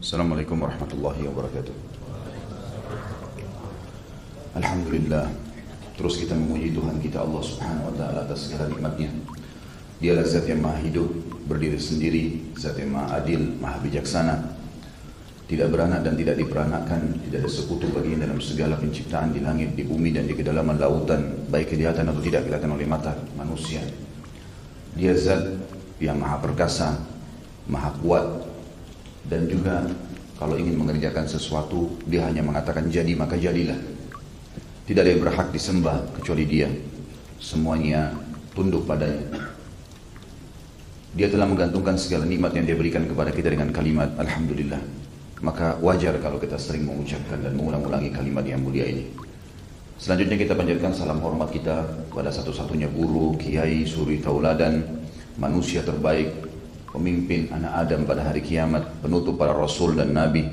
Assalamualaikum warahmatullahi wabarakatuh. Alhamdulillah. Terus kita memuji Tuhan kita Allah subhanahu wa ta'ala atas segala nikmatnya. Dialah zat yang maha hidup, berdiri sendiri, zat yang maha adil, maha bijaksana, tidak beranak dan tidak diperanakkan, tidak ada sekutu baginya dalam segala penciptaan di langit, di bumi dan di kedalaman lautan, baik kelihatan atau tidak kelihatan oleh mata manusia. Dia zat yang maha perkasa, maha kuat, dan juga kalau ingin mengerjakan sesuatu dia hanya mengatakan jadi maka jadilah. Tidak ada yang berhak disembah kecuali dia, semuanya tunduk padanya. Dia telah menggantungkan segala nikmat yang dia berikan kepada kita dengan kalimat Alhamdulillah. Maka wajar kalau kita sering mengucapkan dan mengulang-ulangi kalimat yang mulia ini. Selanjutnya kita panjatkan salam hormat kita pada satu-satunya guru, kiai, suri tauladan, manusia terbaik, pemimpin anak Adam pada hari kiamat, penutup para rasul dan nabi,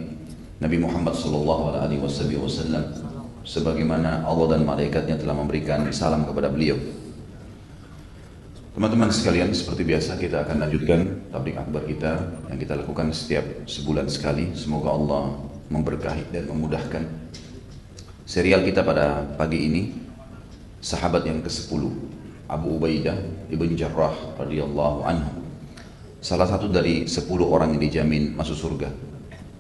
Nabi Muhammad sallallahu alaihi wasallam, sebagaimana Allah dan malaikatnya telah memberikan salam kepada beliau. Teman-teman sekalian, seperti biasa kita akan lanjutkan tabligh akbar kita yang kita lakukan setiap sebulan sekali. Semoga Allah memberkahi dan memudahkan. Serial kita pada pagi ini, sahabat yang ke-10, Abu Ubaidah ibn Jarrah radhiyallahu anhu. Salah satu dari 10 orang yang dijamin masuk surga.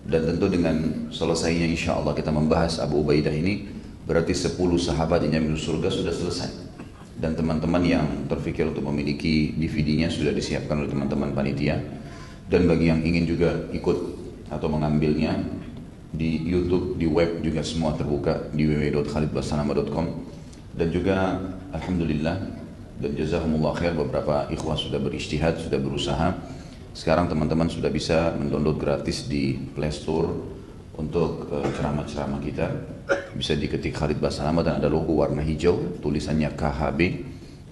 Dan tentu dengan selesainya insya Allah kita membahas Abu Ubaidah ini, berarti 10 sahabat yang dijamin surga sudah selesai. Dan teman-teman yang terfikir untuk memiliki DVD-nya sudah disiapkan oleh teman-teman panitia. Dan bagi yang ingin juga ikut atau mengambilnya, di YouTube, di web juga semua terbuka di www.khalidbasanama.com. Dan juga Alhamdulillah dan jazakumullah khair, beberapa ikhwah sudah berijtihad, sudah berusaha. Sekarang teman-teman sudah bisa mendownload gratis di Play Store untuk ceramah-ceramah kita. Bisa diketik Khalid Basanama dan ada logo warna hijau, tulisannya KHB.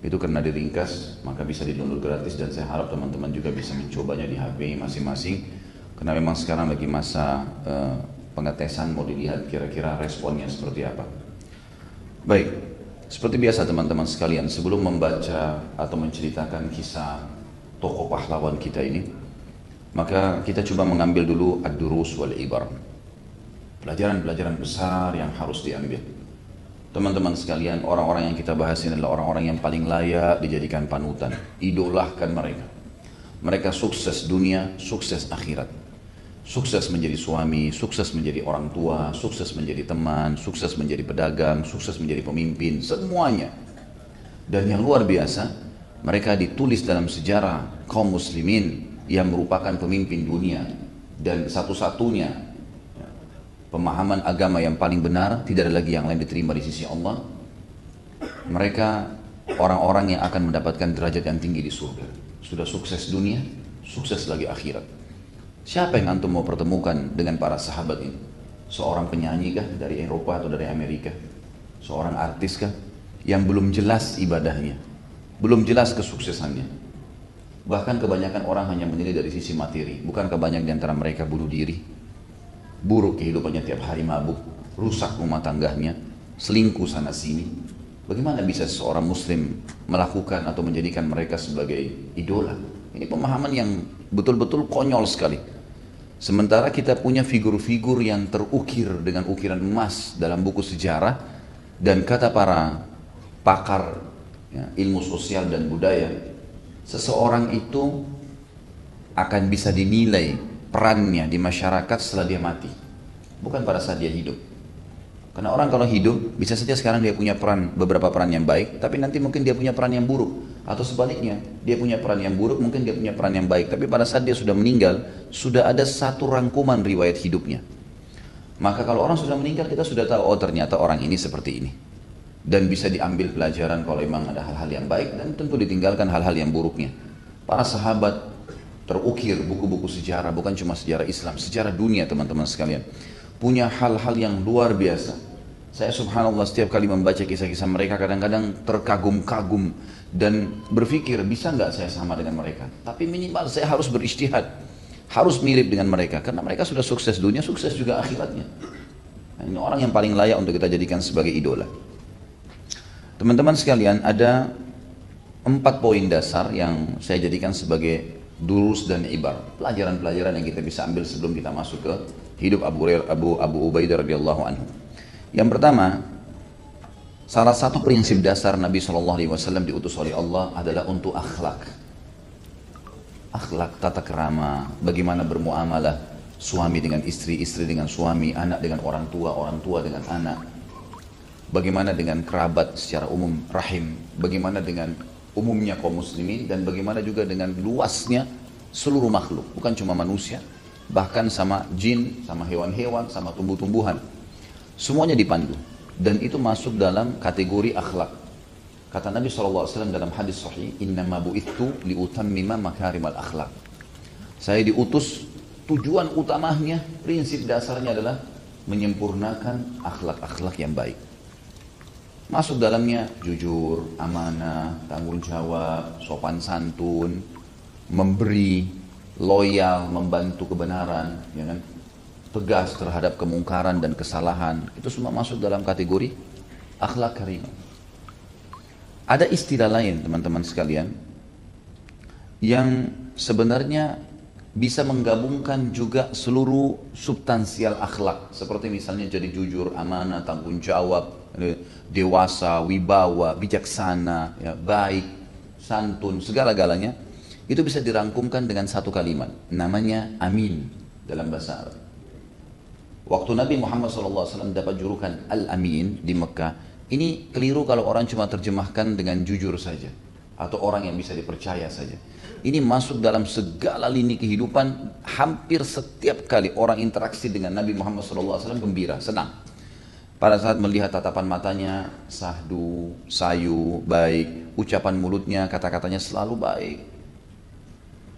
Itu karena diringkas, maka bisa di-download gratis. Dan saya harap teman-teman juga bisa mencobanya di HP masing-masing. Karena memang sekarang lagi masa pengetesan, mau dilihat kira-kira responnya seperti apa. Baik. Seperti biasa teman-teman sekalian, sebelum membaca atau menceritakan kisah tokoh pahlawan kita ini, maka kita coba mengambil dulu ad-durus wal ibar, pelajaran-pelajaran besar yang harus diambil. Teman-teman sekalian, orang-orang yang kita bahas ini adalah orang-orang yang paling layak dijadikan panutan. Idolahkan mereka. Mereka sukses dunia, sukses akhirat. Sukses menjadi suami, sukses menjadi orang tua, sukses menjadi teman, sukses menjadi pedagang, sukses menjadi pemimpin, semuanya. Dan yang luar biasa, mereka ditulis dalam sejarah kaum muslimin yang merupakan pemimpin dunia. Dan satu-satunya pemahaman agama yang paling benar, tidak ada lagi yang lain diterima di sisi Allah. Mereka orang-orang yang akan mendapatkan derajat yang tinggi di surga. Sudah sukses dunia, sukses lagi akhirat. Siapa yang antum mau pertemukan dengan para sahabat ini? Seorang penyanyi kah dari Eropa atau dari Amerika? Seorang artis kah? Yang belum jelas ibadahnya, belum jelas kesuksesannya. Bahkan kebanyakan orang hanya menilai dari sisi materi. Bukan kebanyakan di antara mereka bunuh diri, buruk kehidupannya, tiap hari mabuk, rusak rumah tangganya, selingkuh sana sini. Bagaimana bisa seorang muslim melakukan atau menjadikan mereka sebagai idola? Ini pemahaman yang betul-betul konyol sekali. Sementara kita punya figur-figur yang terukir dengan ukiran emas dalam buku sejarah. Dan kata para pakar ya, ilmu sosial dan budaya, seseorang itu akan bisa dinilai perannya di masyarakat setelah dia mati, bukan pada saat dia hidup. Karena orang kalau hidup, bisa saja sekarang dia punya peran, beberapa peran yang baik, tapi nanti mungkin dia punya peran yang buruk. Atau sebaliknya, dia punya peran yang buruk, mungkin dia punya peran yang baik. Tapi pada saat dia sudah meninggal, sudah ada satu rangkuman riwayat hidupnya. Maka kalau orang sudah meninggal, kita sudah tahu, oh ternyata orang ini seperti ini. Dan bisa diambil pelajaran kalau memang ada hal-hal yang baik, dan tentu ditinggalkan hal-hal yang buruknya. Para sahabat terukir buku-buku sejarah, bukan cuma sejarah Islam, sejarah dunia teman-teman sekalian. Punya hal-hal yang luar biasa. Saya subhanallah setiap kali membaca kisah-kisah mereka kadang-kadang terkagum-kagum dan berpikir bisa nggak saya sama dengan mereka. Tapi minimal saya harus berijtihad, harus mirip dengan mereka karena mereka sudah sukses dunia, sukses juga akhiratnya. Nah, ini orang yang paling layak untuk kita jadikan sebagai idola. Teman-teman sekalian, ada 4 poin dasar yang saya jadikan sebagai durus dan ibar. Pelajaran-pelajaran yang kita bisa ambil sebelum kita masuk ke hidup Abu Ubaidah radhiyallahu anhu. Yang pertama, salah satu prinsip dasar Nabi SAW diutus oleh Allah adalah untuk akhlak. Akhlak, tata kerama, bagaimana bermuamalah suami dengan istri, istri dengan suami, anak dengan orang tua dengan anak. Bagaimana dengan kerabat secara umum, rahim, bagaimana dengan umumnya kaum muslimin, dan bagaimana juga dengan luasnya seluruh makhluk, bukan cuma manusia, bahkan sama jin, sama hewan-hewan, sama tumbuh-tumbuhan. Semuanya dipandu, dan itu masuk dalam kategori akhlak. Kata Nabi SAW dalam hadis sahih, innama bu'ithu liutammima makarimal akhlak. Saya diutus, tujuan utamanya, prinsip dasarnya adalah menyempurnakan akhlak-akhlak yang baik. Masuk dalamnya jujur, amanah, tanggung jawab, sopan santun, memberi, loyal, membantu kebenaran, ya kan? Tegas terhadap kemungkaran dan kesalahan. Itu semua masuk dalam kategori akhlak karimah. Ada istilah lain teman-teman sekalian yang sebenarnya bisa menggabungkan juga seluruh substansial akhlak, seperti misalnya jadi jujur, amanah, tanggung jawab, dewasa, wibawa, bijaksana, ya, baik, santun, segala-galanya. Itu bisa dirangkumkan dengan satu kalimat, namanya amin dalam bahasa Arab. Waktu Nabi Muhammad SAW dapat julukan Al-Amin di Mekah, ini keliru kalau orang cuma terjemahkan dengan jujur saja, atau orang yang bisa dipercaya saja. Ini masuk dalam segala lini kehidupan. Hampir setiap kali orang interaksi dengan Nabi Muhammad SAW gembira, senang. Pada saat melihat tatapan matanya, sahdu, sayu, baik. Ucapan mulutnya, kata-katanya selalu baik.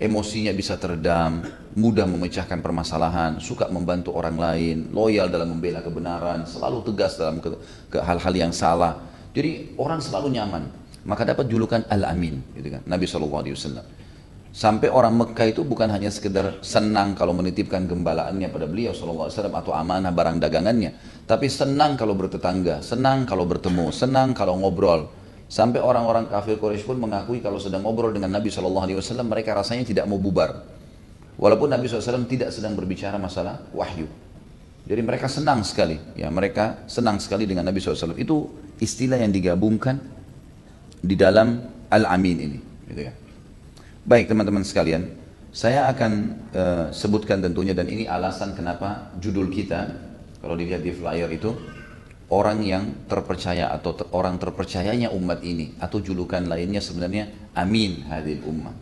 Emosinya bisa teredam, mudah memecahkan permasalahan, suka membantu orang lain, loyal dalam membela kebenaran, selalu tegas dalam ke hal-hal yang salah. Jadi orang selalu nyaman. Maka dapat julukan Al-Amin, gitu kan, Nabi SAW. Sampai orang Mekah itu bukan hanya sekedar senang kalau menitipkan gembalaannya pada beliau SAW atau amanah barang dagangannya, tapi senang kalau bertetangga, senang kalau bertemu, senang kalau ngobrol. Sampai orang-orang kafir Quraisy pun mengakui kalau sedang ngobrol dengan Nabi SAW, mereka rasanya tidak mau bubar. Walaupun Nabi SAW tidak sedang berbicara masalah wahyu. Jadi mereka senang sekali, ya, mereka senang sekali dengan Nabi SAW. Itu istilah yang digabungkan di dalam Al-Amin ini, gitu ya. Baik teman-teman sekalian, saya akan sebutkan tentunya, dan ini alasan kenapa judul kita, kalau dilihat di flyer itu, orang yang terpercaya atau orang terpercayanya umat ini, atau julukan lainnya sebenarnya Amin hadil ummah,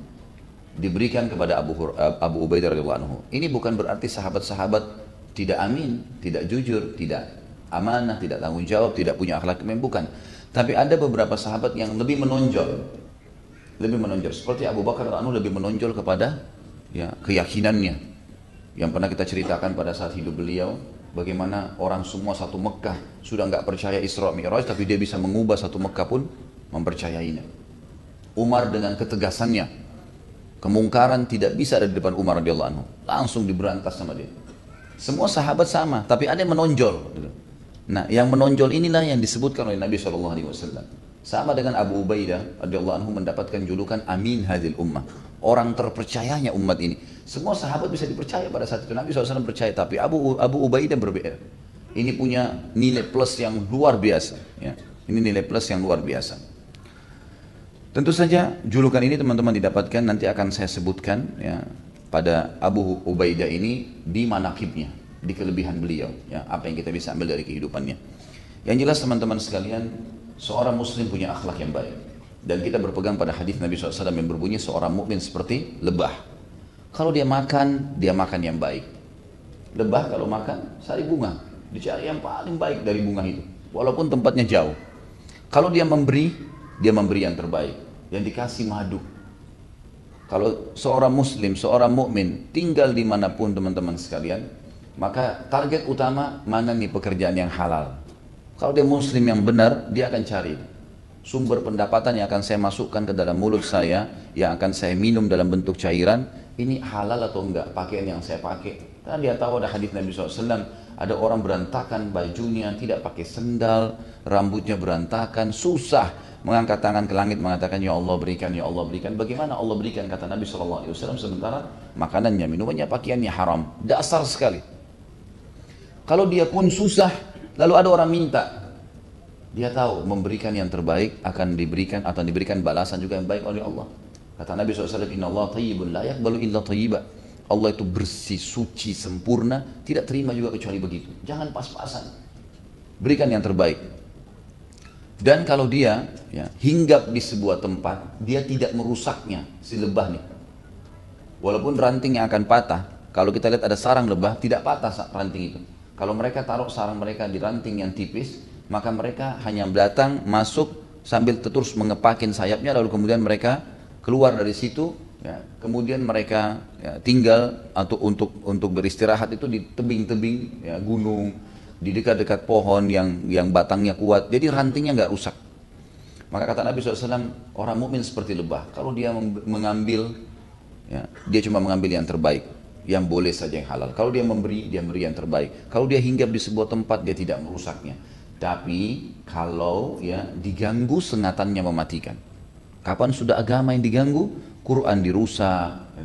diberikan kepada Abu Ubaidah radhiyallahu anhu. Ini bukan berarti sahabat-sahabat tidak amin, tidak jujur, tidak amanah, tidak tanggung jawab, tidak punya akhlak, bukan. Tapi ada beberapa sahabat yang lebih menonjol, seperti Abu Bakar radhiyallahu anhu lebih menonjol kepada, ya, keyakinannya yang pernah kita ceritakan pada saat hidup beliau. Bagaimana orang semua satu Mekah sudah nggak percaya Isra Mi'raj, tapi dia bisa mengubah satu Mekah pun mempercayainya. Umar dengan ketegasannya, kemungkaran tidak bisa ada di depan Umar radhiyallahu anhu, langsung diberantas sama dia. Semua sahabat sama, tapi ada yang menonjol. Nah, yang menonjol inilah yang disebutkan oleh Nabi SAW. Sama dengan Abu Ubaidah radhiyallahu anhu mendapatkan julukan Amin hadil ummah, orang terpercayanya umat ini. Semua sahabat bisa dipercaya pada saat itu, Nabi SAW percaya, tapi Abu Ubaidah berbeda. Ini punya nilai plus yang luar biasa, ya. Ini nilai plus yang luar biasa. Tentu saja julukan ini teman-teman didapatkan, nanti akan saya sebutkan, ya, pada Abu Ubaidah ini di manaqibnya, di kelebihan beliau, ya, apa yang kita bisa ambil dari kehidupannya. Yang jelas teman-teman sekalian, seorang muslim punya akhlak yang baik, dan kita berpegang pada hadis Nabi SAW yang berbunyi, seorang mukmin seperti lebah. Kalau dia makan yang baik. Lebah kalau makan sari bunga, dicari yang paling baik dari bunga itu, walaupun tempatnya jauh. Kalau dia memberi yang terbaik, yang dikasih madu. Kalau seorang muslim, seorang mukmin tinggal dimanapun teman-teman sekalian, maka target utama mana nih pekerjaan yang halal. Kalau dia muslim yang benar, dia akan cari sumber pendapatan yang akan saya masukkan ke dalam mulut saya, yang akan saya minum dalam bentuk cairan, ini halal atau enggak pakaian yang saya pakai. Karena dia tahu ada hadis Nabi SAW, ada orang berantakan bajunya, tidak pakai sendal, rambutnya berantakan, susah mengangkat tangan ke langit mengatakan ya Allah berikan, ya Allah berikan. Bagaimana Allah berikan, kata Nabi SAW, sementara makanannya, minumannya, pakaiannya haram. Dasar sekali. Kalau dia pun susah, lalu ada orang minta, dia tahu memberikan yang terbaik akan diberikan balasan juga yang baik oleh Allah. Kata Nabi SAW, Inna Allah tayyibun la yaqbalu illa tayyiba. Allah itu bersih, suci, sempurna, tidak terima juga kecuali begitu. Jangan pas-pasan. Berikan yang terbaik. Dan kalau dia hinggap di sebuah tempat, dia tidak merusaknya, si lebah nih. Walaupun rantingnya akan patah, kalau kita lihat ada sarang lebah, tidak patah ranting itu. Kalau mereka taruh sarang mereka di ranting yang tipis, maka mereka hanya datang, masuk, sambil terus mengepakin sayapnya, lalu kemudian mereka keluar dari situ, kemudian mereka tinggal atau untuk beristirahat itu di tebing-tebing gunung, di dekat-dekat pohon yang batangnya kuat, jadi rantingnya nggak rusak. Maka kata Nabi SAW, orang mukmin seperti lebah, kalau dia mengambil, dia cuma mengambil yang terbaik, yang boleh saja yang halal. Kalau dia memberi yang terbaik. Kalau dia hinggap di sebuah tempat, dia tidak merusaknya. Tapi kalau diganggu, sengatannya mematikan. Kapan sudah agama yang diganggu? Quran dirusak,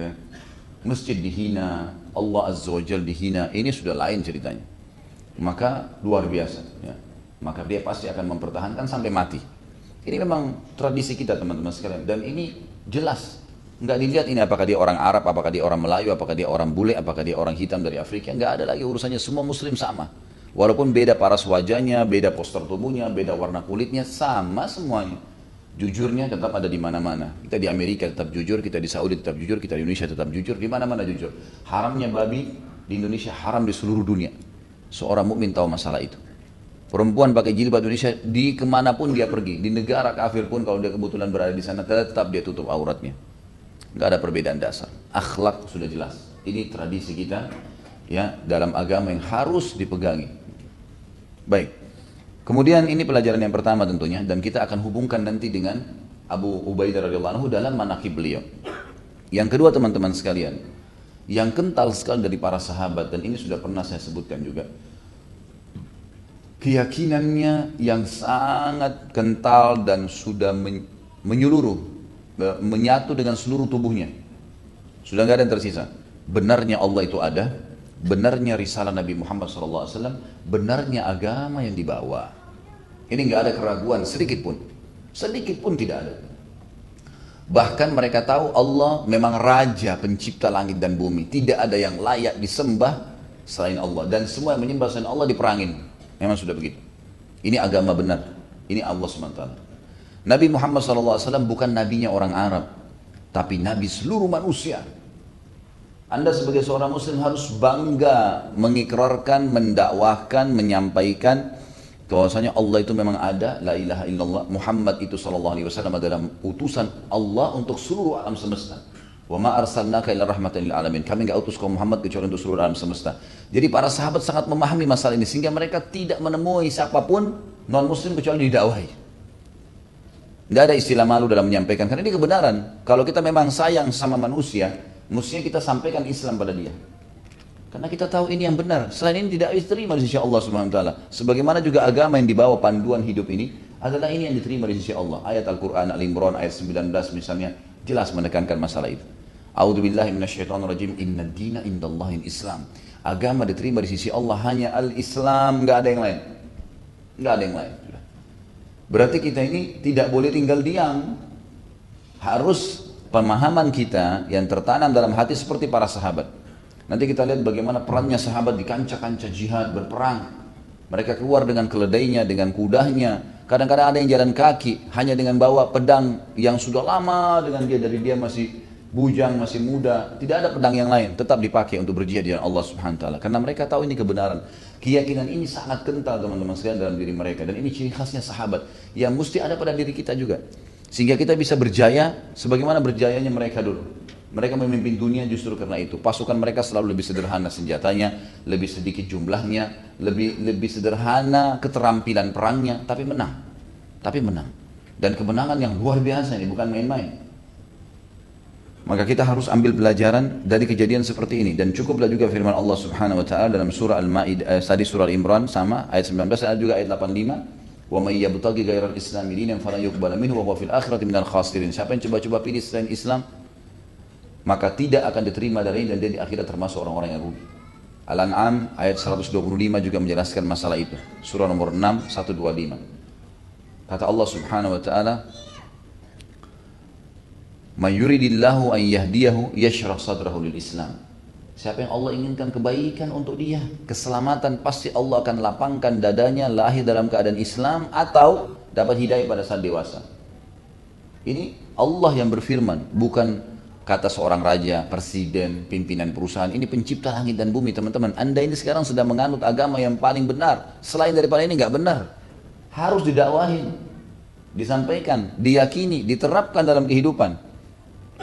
masjid dihina, Allah Azza wa Jalla dihina, ini sudah lain ceritanya. Maka luar biasa. Maka dia pasti akan mempertahankan sampai mati. Ini memang tradisi kita teman-teman sekalian. Dan ini jelas. Nggak dilihat ini apakah dia orang Arab, apakah dia orang Melayu, apakah dia orang bule, apakah dia orang hitam dari Afrika. Nggak ada lagi urusannya, semua muslim sama. Walaupun beda paras wajahnya, beda postur tubuhnya, beda warna kulitnya, sama semuanya. Jujurnya tetap ada di mana-mana. Kita di Amerika tetap jujur, kita di Saudi tetap jujur, kita di Indonesia tetap jujur, di mana-mana jujur. Haramnya babi di Indonesia haram di seluruh dunia. Seorang mukmin tahu masalah itu. Perempuan pakai jilbab Indonesia di kemanapun dia pergi, di negara kafir pun kalau dia kebetulan berada di sana tetap dia tutup auratnya. Nggak ada perbedaan dasar. Akhlak sudah jelas. Ini tradisi kita dalam agama yang harus dipegangi. Baik. Kemudian ini pelajaran yang pertama tentunya, dan kita akan hubungkan nanti dengan Abu Ubaidah radhiyallahu anhu dalam manaqib beliau. Yang kedua teman-teman sekalian, yang kental sekali dari para sahabat, dan ini sudah pernah saya sebutkan juga, keyakinannya yang sangat kental dan sudah menyeluruh, menyatu dengan seluruh tubuhnya. Sudah nggak ada yang tersisa. Benarnya Allah itu ada, benarnya risalah Nabi Muhammad SAW, benarnya agama yang dibawa. Ini nggak ada keraguan sedikit pun tidak ada. Bahkan mereka tahu Allah memang Raja pencipta langit dan bumi, tidak ada yang layak disembah selain Allah, dan semua yang menyembah selain Allah diperangin. Memang sudah begitu. Ini agama benar, ini Allah SWT. Nabi Muhammad SAW bukan nabinya orang Arab, tapi nabi seluruh manusia. Anda sebagai seorang muslim harus bangga mengikrarkan, mendakwahkan, menyampaikan bahwasanya Allah itu memang ada, la ilaha illallah, Muhammad itu sallallahu alaihi wasallam adalah utusan Allah untuk seluruh alam semesta. Wa ma arsalnaka illa rahmatan lil alamin. Kami enggak utus kau Muhammad kecuali untuk seluruh alam semesta. Jadi para sahabat sangat memahami masalah ini sehingga mereka tidak menemui siapapun non muslim kecuali didakwahi. Enggak ada istilah malu dalam menyampaikan, karena ini kebenaran. Kalau kita memang sayang sama manusia, mestinya kita sampaikan Islam pada dia. Karena kita tahu ini yang benar. Selain ini tidak diterima di sisi Allah Subhanahu wa taala. Sebagaimana juga agama yang dibawa panduan hidup ini adalah ini yang diterima di sisi Allah. Ayat Al-Qur'an Al-Imran ayat 19 misalnya jelas menekankan masalah itu. A'udzubillahi minasyaitonirrajim. Innad dina indallahil Islam. Agama diterima di sisi Allah hanya Al-Islam, enggak ada yang lain. Enggak ada yang lain. Berarti kita ini tidak boleh tinggal diam. Harus pemahaman kita yang tertanam dalam hati seperti para sahabat. Nanti kita lihat bagaimana perannya sahabat di kancah-kancah jihad berperang. Mereka keluar dengan keledainya, dengan kudanya. Kadang-kadang ada yang jalan kaki hanya dengan bawa pedang yang sudah lama dengan dia, dari dia masih bujang, masih muda. Tidak ada pedang yang lain, tetap dipakai untuk berjihad dengan Allah Subhanahu wa taala. Karena mereka tahu ini kebenaran. Keyakinan ini sangat kental teman-teman sekalian dalam diri mereka, dan ini ciri khasnya sahabat yang mesti ada pada diri kita juga. Sehingga kita bisa berjaya sebagaimana berjayanya mereka dulu. Mereka memimpin dunia justru karena itu. Pasukan mereka selalu lebih sederhana senjatanya, lebih sedikit jumlahnya, lebih sederhana keterampilan perangnya, tapi menang. Tapi menang. Dan kemenangan yang luar biasa ini, bukan main-main. Maka kita harus ambil pelajaran dari kejadian seperti ini. Dan cukuplah juga firman Allah Subhanahu wa taala dalam surah Al-Maidah, tadi surah Al-Imran sama ayat 19, ada juga ayat 85. Wa may yabtaghi ghairal islami dinan falan yuqbala minhu wa huwa fil akhirati minal khasirin. Siapa yang coba-coba pilih selain Islam, maka tidak akan diterima darinya dan dia di akhirat termasuk orang-orang yang rugi. Al-An'am ayat 125 juga menjelaskan masalah itu. Surah nomor 6, 125. Kata Allah Subhanahu wa taala, "May yuridillahu an yahdiyahu yashrah sadrahu lil Islam." Siapa yang Allah inginkan kebaikan untuk dia, keselamatan, pasti Allah akan lapangkan dadanya lahir dalam keadaan Islam atau dapat hidayah pada saat dewasa. Ini Allah yang berfirman, bukan kata seorang raja, presiden, pimpinan perusahaan. Ini pencipta langit dan bumi, teman-teman. Anda ini sekarang sedang menganut agama yang paling benar. Selain daripada ini nggak benar. Harus didakwahin, disampaikan, diyakini, diterapkan dalam kehidupan.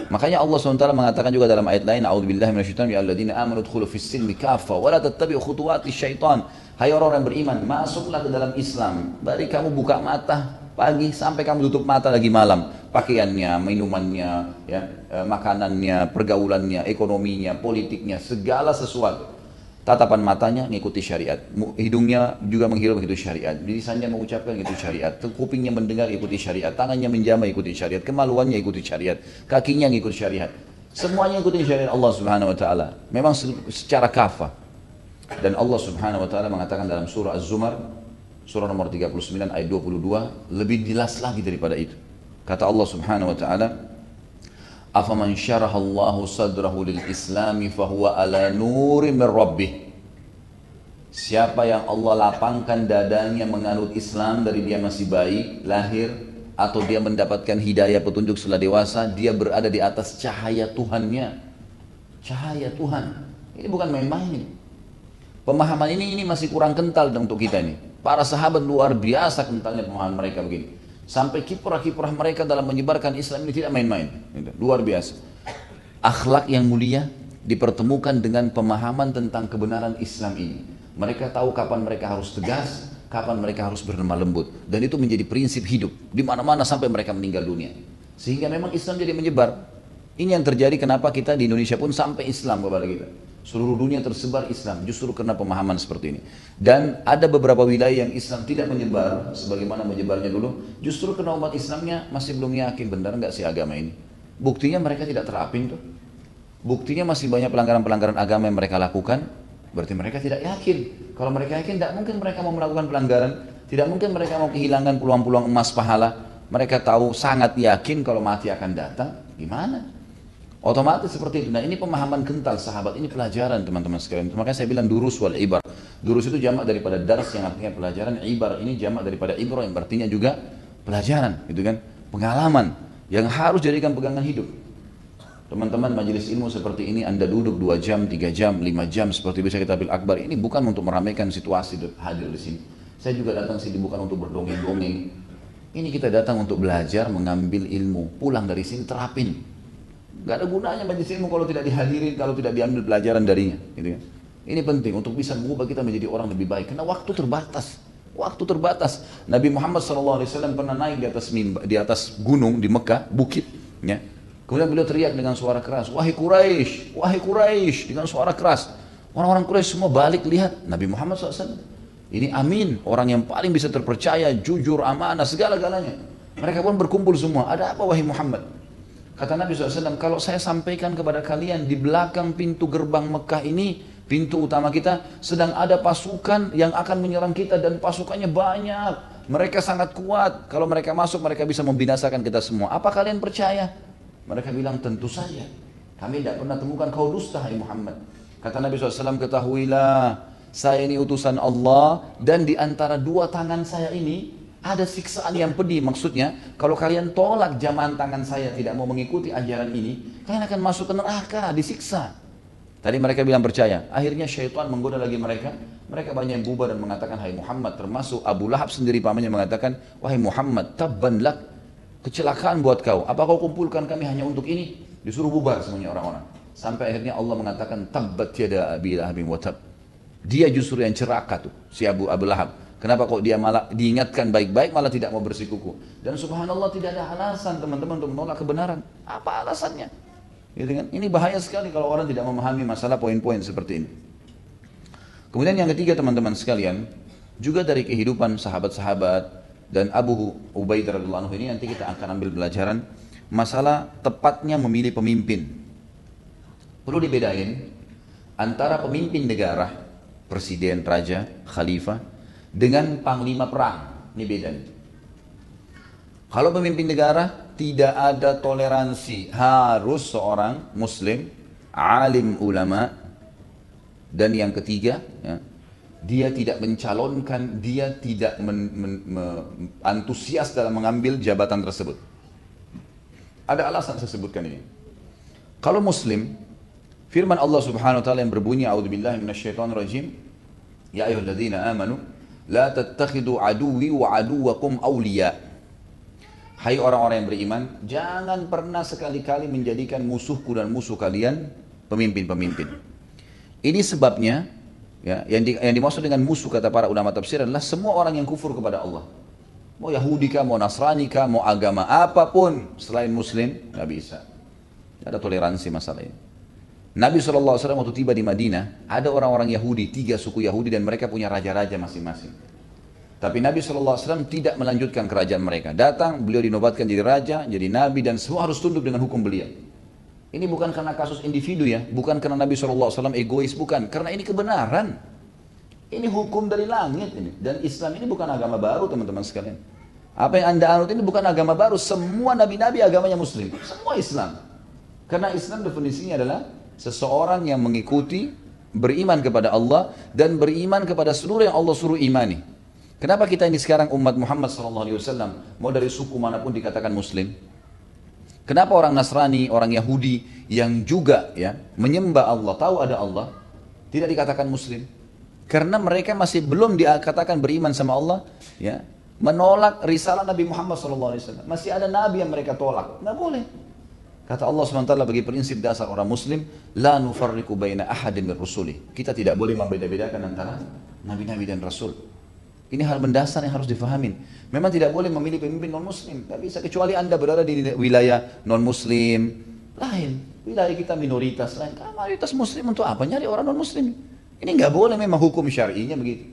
Makanya Allah SWT mengatakan juga dalam ayat lain, A'udzubillahi minasyaitonir rajim, ya alladzina amanu udkhulu fis-silmi kaffah wa la tattabi'u khutuwatis syaitan. Hai orang-orang yang beriman, masuklah ke dalam Islam. Dari kamu buka mata pagi sampai kamu tutup mata lagi malam. Pakaiannya, minumannya, ya, makanannya, pergaulannya, ekonominya, politiknya, segala sesuatu. Tatapan matanya mengikuti syariat, hidungnya juga menghirup mengikuti syariat, lisannya mengucapkan mengikuti syariat, kupingnya mendengar ikuti syariat, tangannya menjamah ikuti syariat, kemaluannya ikuti syariat, kakinya mengikuti syariat. Semuanya ikuti syariat Allah Subhanahu wa taala. Memang secara kafah. Dan Allah Subhanahu wa taala mengatakan dalam surah Az-Zumar, surah nomor 39 ayat 22, lebih jelas lagi daripada itu. Kata Allah Subhanahu wa taala, "Afaman syarahallahu sadrahu lil islami fahuwa ala nurim min rabbih." Siapa yang Allah lapangkan dadanya menganut Islam dari dia masih bayi, lahir, atau dia mendapatkan hidayah petunjuk setelah dewasa, dia berada di atas cahaya Tuhannya. Cahaya Tuhan. Ini bukan main-main. Pemahaman ini masih kurang kental untuk kita ini. Para sahabat luar biasa kentalnya pemahaman mereka begini. Sampai kiprah-kiprah mereka dalam menyebarkan Islam ini tidak main-main. Luar biasa. Akhlak yang mulia dipertemukan dengan pemahaman tentang kebenaran Islam ini. Mereka tahu kapan mereka harus tegas, kapan mereka harus berlemah lembut. Dan itu menjadi prinsip hidup di mana-mana sampai mereka meninggal dunia. Sehingga memang Islam jadi menyebar. Ini yang terjadi kenapa kita di Indonesia pun sampai Islam kepada kita. Seluruh dunia tersebar Islam justru karena pemahaman seperti ini. Dan ada beberapa wilayah yang Islam tidak menyebar sebagaimana menyebarnya dulu, justru karena umat Islamnya masih belum yakin benar nggak sih agama ini. Buktinya mereka tidak terapin tuh. Buktinya masih banyak pelanggaran-pelanggaran agama yang mereka lakukan. Berarti mereka tidak yakin. Kalau mereka yakin, tidak mungkin mereka mau melakukan pelanggaran. Tidak mungkin mereka mau kehilangan peluang-peluang emas pahala. Mereka tahu sangat yakin kalau mati akan datang. Gimana? Otomatis seperti itu. Nah ini pemahaman kental sahabat, ini pelajaran teman-teman sekalian. Makanya saya bilang durus wal ibar. Durus itu jamak daripada dars yang artinya pelajaran, ibar ini jamak daripada ibrah yang artinya juga pelajaran, gitu kan? Pengalaman yang harus jadikan pegangan hidup. Teman-teman majelis ilmu seperti ini, Anda duduk 2 jam, 3 jam, 5 jam seperti bisa kita bil akbar, ini bukan untuk meramaikan situasi hadir di sini. Saya juga datang sini bukan untuk berdongeng-dongeng. Ini kita datang untuk belajar, mengambil ilmu, pulang dari sini terapin. Gak ada gunanya majelis ilmu kalau tidak dihadirin, kalau tidak diambil pelajaran darinya, gitu kan? Ini penting untuk bisa mengubah kita menjadi orang lebih baik. Karena waktu terbatas, waktu terbatas. Nabi Muhammad SAW pernah naik di atas gunung di Mekah, bukit, ya. Kemudian beliau teriak dengan suara keras, wahai Quraisy, dengan suara keras. Orang-orang Quraisy semua balik lihat Nabi Muhammad SAW. Ini amin, orang yang paling bisa terpercaya, jujur, amanah, segala-galanya. Mereka pun berkumpul semua. Ada apa wahai Muhammad? Kata Nabi SAW, kalau saya sampaikan kepada kalian di belakang pintu gerbang Mekah ini, pintu utama kita, sedang ada pasukan yang akan menyerang kita dan pasukannya banyak. Mereka sangat kuat. Kalau mereka masuk, mereka bisa membinasakan kita semua. Apa kalian percaya? Mereka bilang, tentu saja. Kami tidak pernah temukan kau dusta, hai Muhammad. Kata Nabi SAW, ketahuilah, saya ini utusan Allah dan di antara 2 tangan saya ini, ada siksaan yang pedih. Maksudnya kalau kalian tolak jamahan tangan saya, tidak mau mengikuti ajaran ini, kalian akan masuk ke neraka, disiksa. Tadi mereka bilang percaya. Akhirnya syaitan menggoda lagi mereka. Mereka banyak yang bubar dan mengatakan, hai Muhammad. Termasuk Abu Lahab sendiri pamannya mengatakan, wahai Muhammad, tabban lak, kecelakaan buat kau. Apa kau kumpulkan kami hanya untuk ini? Disuruh bubar semuanya orang-orang. Sampai akhirnya Allah mengatakan, tabbat yada abi lahabin wa tab. Dia justru yang celaka tuh, si Abu Lahab. Kenapa kok dia malah diingatkan baik-baik malah tidak mau bersikuku? Dan subhanallah tidak ada alasan teman-teman untuk menolak kebenaran. Apa alasannya? Gitu kan? Ini bahaya sekali kalau orang tidak memahami masalah poin-poin seperti ini. Kemudian yang ketiga teman-teman sekalian, juga dari kehidupan sahabat-sahabat dan Abu Ubaidah radhiyallahu anhu ini nanti kita akan ambil pelajaran masalah tepatnya memilih pemimpin. Perlu dibedain antara pemimpin negara, presiden, raja, khalifah, dengan panglima perang. Ini beda nih. Kalau pemimpin negara tidak ada toleransi, harus seorang muslim, alim ulama, dan yang ketiga, ya, dia tidak mencalonkan, dia tidak antusias dalam mengambil jabatan tersebut. Ada alasan saya sebutkan ini. Kalau muslim, firman Allah Subhanahu wa taala yang berbunyi a'udzubillahi minasyaitonirrajim, ya ayyuhalladzina amanu la tattakhidu aduwwi wa aduwwakum awliya. Hai orang-orang yang beriman, jangan pernah sekali-kali menjadikan musuhku dan musuh kalian pemimpin-pemimpin. Ini sebabnya, ya, yang dimaksud dengan musuh kata para ulama tafsir adalah semua orang yang kufur kepada Allah. Mau Yahudi kah, mau Nasrani kah, mau agama apapun selain Muslim, nggak bisa. Ada toleransi masalah ini. Nabi SAW waktu tiba di Madinah, ada orang-orang Yahudi, 3 suku Yahudi dan mereka punya raja-raja masing-masing. Tapi Nabi SAW tidak melanjutkan kerajaan mereka. Datang, beliau dinobatkan jadi raja, jadi nabi, dan semua harus tunduk dengan hukum beliau. Ini bukan karena kasus individu ya, bukan karena Nabi SAW egois, bukan. Karena ini kebenaran. Ini hukum dari langit ini. Dan Islam ini bukan agama baru teman-teman sekalian. Apa yang anda anut ini bukan agama baru. Semua nabi-nabi agamanya muslim. Semua Islam. Karena Islam definisinya adalah seseorang yang mengikuti, beriman kepada Allah, dan beriman kepada seluruh yang Allah suruh imani. Kenapa kita ini sekarang umat Muhammad SAW mau dari suku manapun dikatakan muslim? Kenapa orang Nasrani, orang Yahudi yang juga ya menyembah Allah, tahu ada Allah, tidak dikatakan muslim? Karena mereka masih belum dikatakan beriman sama Allah, ya, menolak risalah Nabi Muhammad SAW. Masih ada nabi yang mereka tolak, nggak boleh. Kata Allah SWT bagi prinsip dasar orang muslim, la nufarriqu baina ahadin min rusuli. Kita tidak boleh membeda-bedakan antara nabi-nabi dan rasul. Ini hal mendasar yang harus difahamin. Memang tidak boleh memilih pemimpin non-muslim. Tidak bisa, kecuali anda berada di wilayah non-muslim. Lain, wilayah kita minoritas lain. Karena mayoritas muslim untuk apa? Nyari orang non-muslim. Ini nggak boleh, memang hukum syar'inya begitu.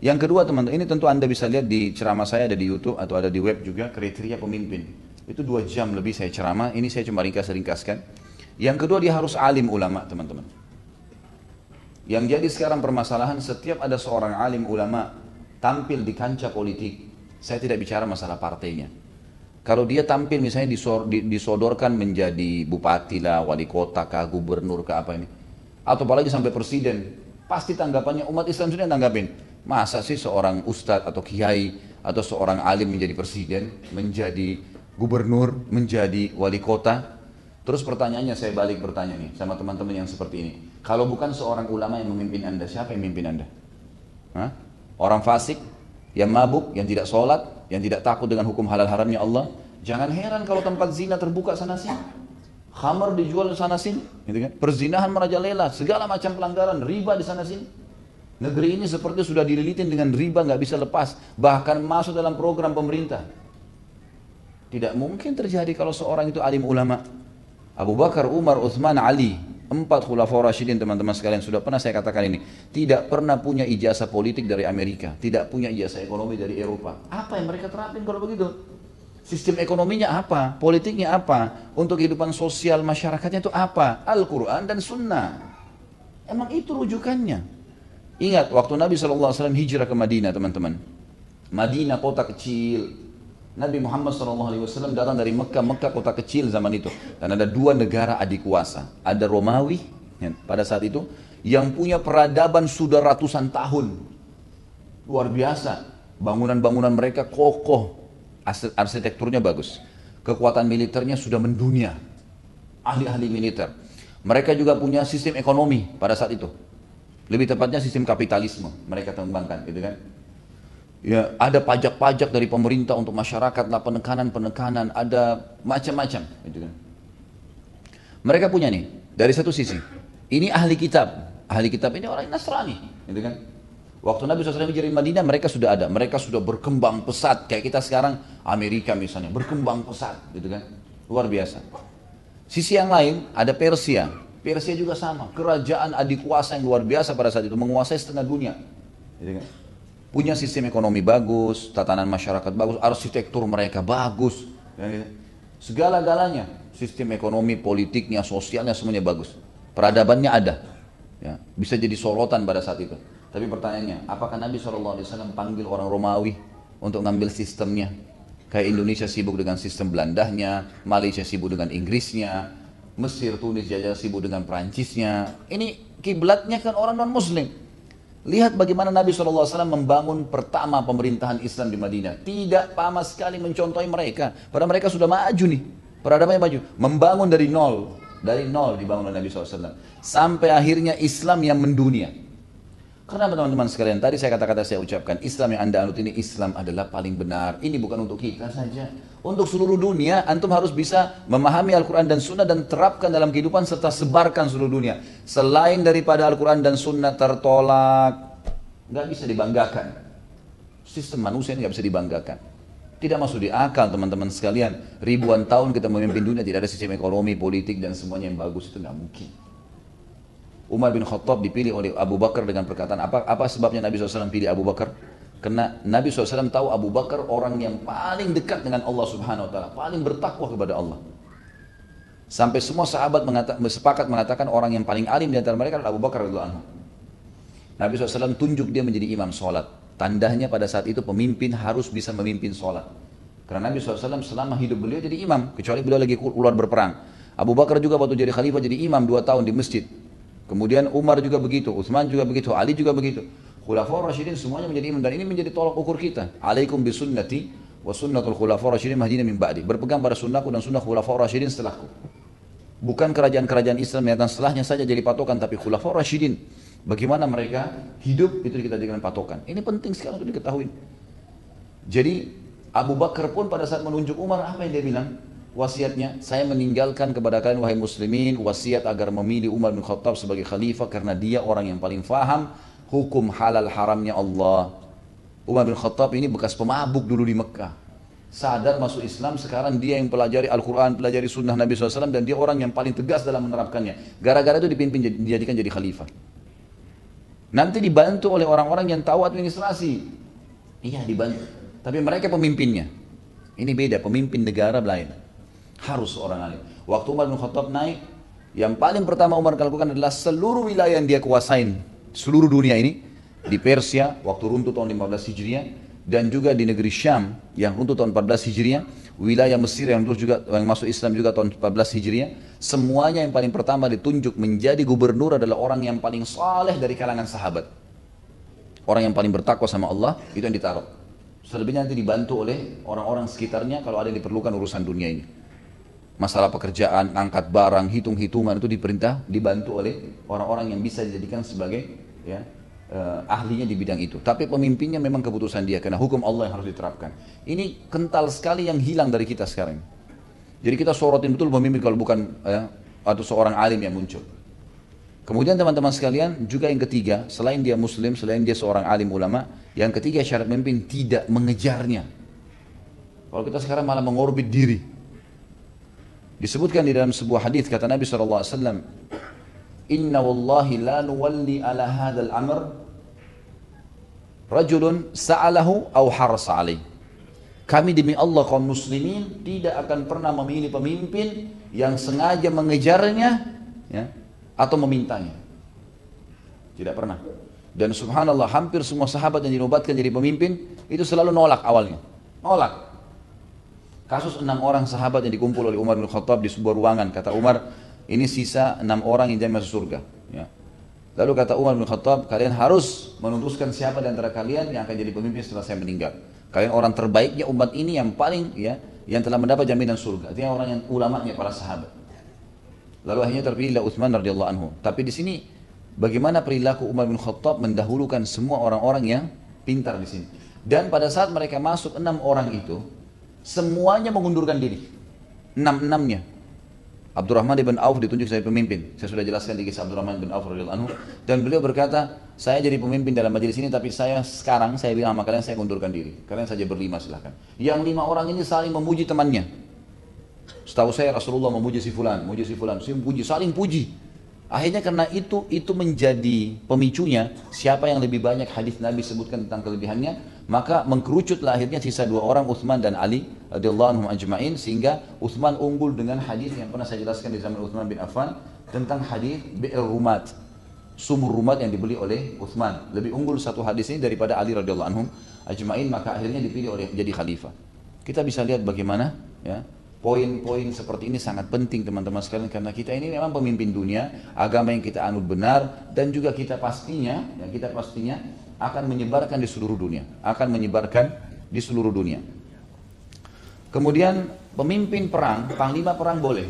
Yang kedua teman-teman, ini tentu anda bisa lihat di ceramah saya, ada di YouTube atau ada di web juga, kriteria pemimpin. Itu 2 jam lebih saya ceramah, ini saya cuma ringkas-ringkaskan. Yang kedua, dia harus alim ulama teman-teman. Yang jadi sekarang permasalahan, setiap ada seorang alim ulama tampil di kancah politik, saya tidak bicara masalah partainya. Kalau dia tampil misalnya disodorkan menjadi bupati lah, wali kota kah, gubernur kah, apa ini, atau apalagi sampai presiden, pasti tanggapannya umat Islam sudah tanggapin. Masa sih seorang ustadz atau kiai atau seorang alim menjadi presiden, menjadi gubernur, menjadi wali kota? Terus pertanyaannya, saya balik bertanya nih sama teman-teman yang seperti ini. Kalau bukan seorang ulama yang memimpin anda, siapa yang memimpin anda? Hah? Orang fasik, yang mabuk, yang tidak sholat, yang tidak takut dengan hukum halal haramnya Allah. Jangan heran kalau tempat zina terbuka sana sini, khamar dijual sana sini, gitu kan? Perzinahan merajalela, segala macam pelanggaran, riba di sana sini. Negeri ini seperti sudah dililitin dengan riba, nggak bisa lepas, bahkan masuk dalam program pemerintah. Tidak mungkin terjadi kalau seorang itu alim ulama. Abu Bakar, Umar, Uthman, Ali, 4 khulafaur rasyidin teman-teman sekalian, sudah pernah saya katakan ini, tidak pernah punya ijazah politik dari Amerika, tidak punya ijazah ekonomi dari Eropa. Apa yang mereka terapin kalau begitu? Sistem ekonominya apa? Politiknya apa? Untuk kehidupan sosial masyarakatnya itu apa? Al-Quran dan Sunnah. Emang itu rujukannya. Ingat waktu Nabi SAW hijrah ke Madinah teman-teman. Madinah kota kecil. Nabi Muhammad SAW datang dari Mekah, Mekah kota kecil zaman itu. Dan ada 2 negara adik kuasa. Ada Romawi ya, pada saat itu, yang punya peradaban sudah ratusan tahun. Luar biasa. Bangunan-bangunan mereka kokoh. Arsitekturnya bagus. Kekuatan militernya sudah mendunia. Ahli-ahli militer. Mereka juga punya sistem ekonomi pada saat itu. Lebih tepatnya sistem kapitalisme. Mereka kembangkan gitu kan. Ya, ada pajak-pajak dari pemerintah untuk masyarakat, lah penekanan-penekanan, ada macam-macam, gitu kan. Mereka punya nih, dari satu sisi, ini ahli kitab ini orang Nasrani, gitu kan. Waktu Nabi SAW hijrah di Madinah, mereka sudah ada, mereka sudah berkembang pesat, kayak kita sekarang Amerika misalnya, berkembang pesat, gitu kan, luar biasa. Sisi yang lain ada Persia. Persia juga sama, kerajaan adikuasa yang luar biasa pada saat itu, menguasai setengah dunia. Jadi, punya sistem ekonomi bagus, tatanan masyarakat bagus, arsitektur mereka bagus. Segala-galanya, sistem ekonomi, politiknya, sosialnya semuanya bagus. Peradabannya ada. Ya, bisa jadi sorotan pada saat itu. Tapi pertanyaannya, apakah Nabi SAW panggil orang Romawi untuk ngambil sistemnya? Kayak Indonesia sibuk dengan sistem Belandanya, Malaysia sibuk dengan Inggrisnya, Mesir, Tunis, Jajah sibuk dengan Perancisnya. Ini kiblatnya kan orang non-Muslim. Lihat bagaimana Nabi SAW membangun pertama pemerintahan Islam di Madinah. Tidak sama sekali mencontohi mereka. Padahal mereka sudah maju nih. Peradabannya maju. Membangun dari nol. Dari nol dibangun oleh Nabi SAW. Sampai akhirnya Islam yang mendunia. Karena teman-teman sekalian, tadi saya kata-kata saya ucapkan, Islam yang anda anut ini Islam adalah paling benar. Ini bukan untuk kita saja. Untuk seluruh dunia, antum harus bisa memahami Al-Quran dan Sunnah dan terapkan dalam kehidupan serta sebarkan seluruh dunia. Selain daripada Al-Quran dan Sunnah tertolak, nggak bisa dibanggakan. Sistem manusia ini nggak bisa dibanggakan. Tidak masuk di akal teman-teman sekalian. Ribuan tahun kita memimpin dunia, tidak ada sistem ekonomi, politik dan semuanya yang bagus, itu nggak mungkin. Umar bin Khattab dipilih oleh Abu Bakar dengan perkataan apa sebabnya Nabi SAW pilih Abu Bakar? Karena Nabi SAW tahu Abu Bakar orang yang paling dekat dengan Allah Subhanahu Wa Taala, paling bertakwa kepada Allah. Sampai semua sahabat sepakat mengatakan orang yang paling alim di antara mereka adalah Abu Bakar radhiyallahu anhu. Nabi SAW tunjuk dia menjadi imam sholat. Tandanya pada saat itu pemimpin harus bisa memimpin sholat. Karena Nabi SAW selama hidup beliau jadi imam, kecuali beliau lagi keluar berperang. Abu Bakar juga waktu jadi khalifah jadi imam 2 tahun di masjid. Kemudian Umar juga begitu, Utsman juga begitu, Ali juga begitu. Khulafaur Rasyidin semuanya menjadi imam dan ini menjadi tolak ukur kita. Alaikum bisunnati wa sunnatul khulafaur Rasyidin mahdina min ba'di. Berpegang pada sunnahku dan sunnah khulafaur Rasyidin setelahku. Bukan kerajaan-kerajaan Islam yang datang setelahnya saja jadi patokan, tapi khulafaur Rasyidin. Bagaimana mereka hidup itu kita jadikan patokan. Ini penting sekali untuk diketahui. Jadi Abu Bakar pun pada saat menunjuk Umar, apa yang dia bilang? Wasiatnya, saya meninggalkan kepada kalian wahai muslimin wasiat agar memilih Umar bin Khattab sebagai khalifah karena dia orang yang paling faham hukum halal haramnya Allah. Umar bin Khattab ini bekas pemabuk dulu di Mekah. Sadar masuk Islam, sekarang dia yang pelajari Al-Quran, pelajari sunnah Nabi SAW dan dia orang yang paling tegas dalam menerapkannya. Gara-gara itu dijadikan jadi khalifah. Nanti dibantu oleh orang-orang yang tahu administrasi. Iya dibantu. Tapi mereka pemimpinnya. Ini beda, pemimpin negara lain. Harus orang alim. Waktu Umar bin Khattab naik, yang paling pertama Umar lakukan adalah seluruh wilayah yang dia kuasain, seluruh dunia ini, di Persia, waktu runtuh tahun 15 Hijriah, dan juga di negeri Syam, yang runtuh tahun 14 Hijriah, wilayah Mesir yang terus juga yang masuk Islam juga tahun 14 Hijriah, semuanya yang paling pertama ditunjuk menjadi gubernur adalah orang yang paling saleh dari kalangan sahabat. Orang yang paling bertakwa sama Allah, itu yang ditaruh. Selebihnya nanti dibantu oleh orang-orang sekitarnya kalau ada yang diperlukan urusan dunia ini. Masalah pekerjaan, angkat barang, hitung-hitungan itu diperintah, dibantu oleh orang-orang yang bisa dijadikan sebagai ya, ahlinya di bidang itu. Tapi pemimpinnya memang keputusan dia, karena hukum Allah yang harus diterapkan. Ini kental sekali yang hilang dari kita sekarang. Jadi kita sorotin betul pemimpin kalau bukan atau seorang alim yang muncul. Kemudian teman-teman sekalian, juga yang ketiga, selain dia muslim, selain dia seorang alim ulama, yang ketiga syarat pemimpin tidak mengejarnya. Kalau kita sekarang malah mengorbit diri. Disebutkan di dalam sebuah hadis kata Nabi SAW, Inna wallahi la nuwalli ala hadal amr rajulun sa'alahu au harasa alaih. Kami demi Allah kaum muslimin tidak akan pernah memilih pemimpin yang sengaja mengejarnya ya, atau memintanya. Tidak pernah. Dan subhanallah hampir semua sahabat yang dinobatkan jadi pemimpin itu selalu nolak awalnya. Nolak. Kasus 6 orang sahabat yang dikumpul oleh Umar bin Khattab di sebuah ruangan. Kata Umar, ini sisa 6 orang yang jangan masuk surga. Ya. Lalu kata Umar bin Khattab, kalian harus memutuskan siapa di antara kalian yang akan jadi pemimpin setelah saya meninggal. Kalian orang terbaiknya umat ini yang paling ya, yang telah mendapat jaminan surga. Artinya orang yang ulamanya para sahabat. Lalu akhirnya terpilihlah Utsman radhiyallahu anhu. Tapi di sini bagaimana perilaku Umar bin Khattab mendahulukan semua orang-orang yang pintar di sini. Dan pada saat mereka masuk 6 orang itu, semuanya mengundurkan diri. 6-6-nya. Abdurrahman bin Auf ditunjuk sebagai pemimpin. Saya sudah jelaskan di kisah Abdurrahman bin Auf radhiyallahu anhu. Dan beliau berkata, saya jadi pemimpin dalam majelis ini, tapi saya bilang sama kalian, saya mengundurkan diri. Kalian saja berlima silahkan. Yang 5 orang ini saling memuji temannya. Setahu saya Rasulullah memuji si fulan, si puji, saling puji. Akhirnya karena itu menjadi pemicunya, siapa yang lebih banyak hadis Nabi sebutkan tentang kelebihannya, maka mengkerucutlah akhirnya sisa dua orang, Uthman dan Ali radhiyallahu anhum ajma'in, sehingga Uthman unggul dengan hadis yang pernah saya jelaskan di zaman Uthman bin Affan tentang hadis Bi'r Rumat, sumur Rumat yang dibeli oleh Uthman. Lebih unggul satu hadis ini daripada Ali radhiyallahu anhum ajma'in, maka akhirnya dipilih oleh jadi khalifah. Kita bisa lihat bagaimana ya, poin-poin seperti ini sangat penting teman-teman sekalian, karena kita ini memang pemimpin dunia, agama yang kita anut benar, dan juga kita pastinya akan menyebarkan di seluruh dunia, Kemudian pemimpin perang, panglima perang boleh.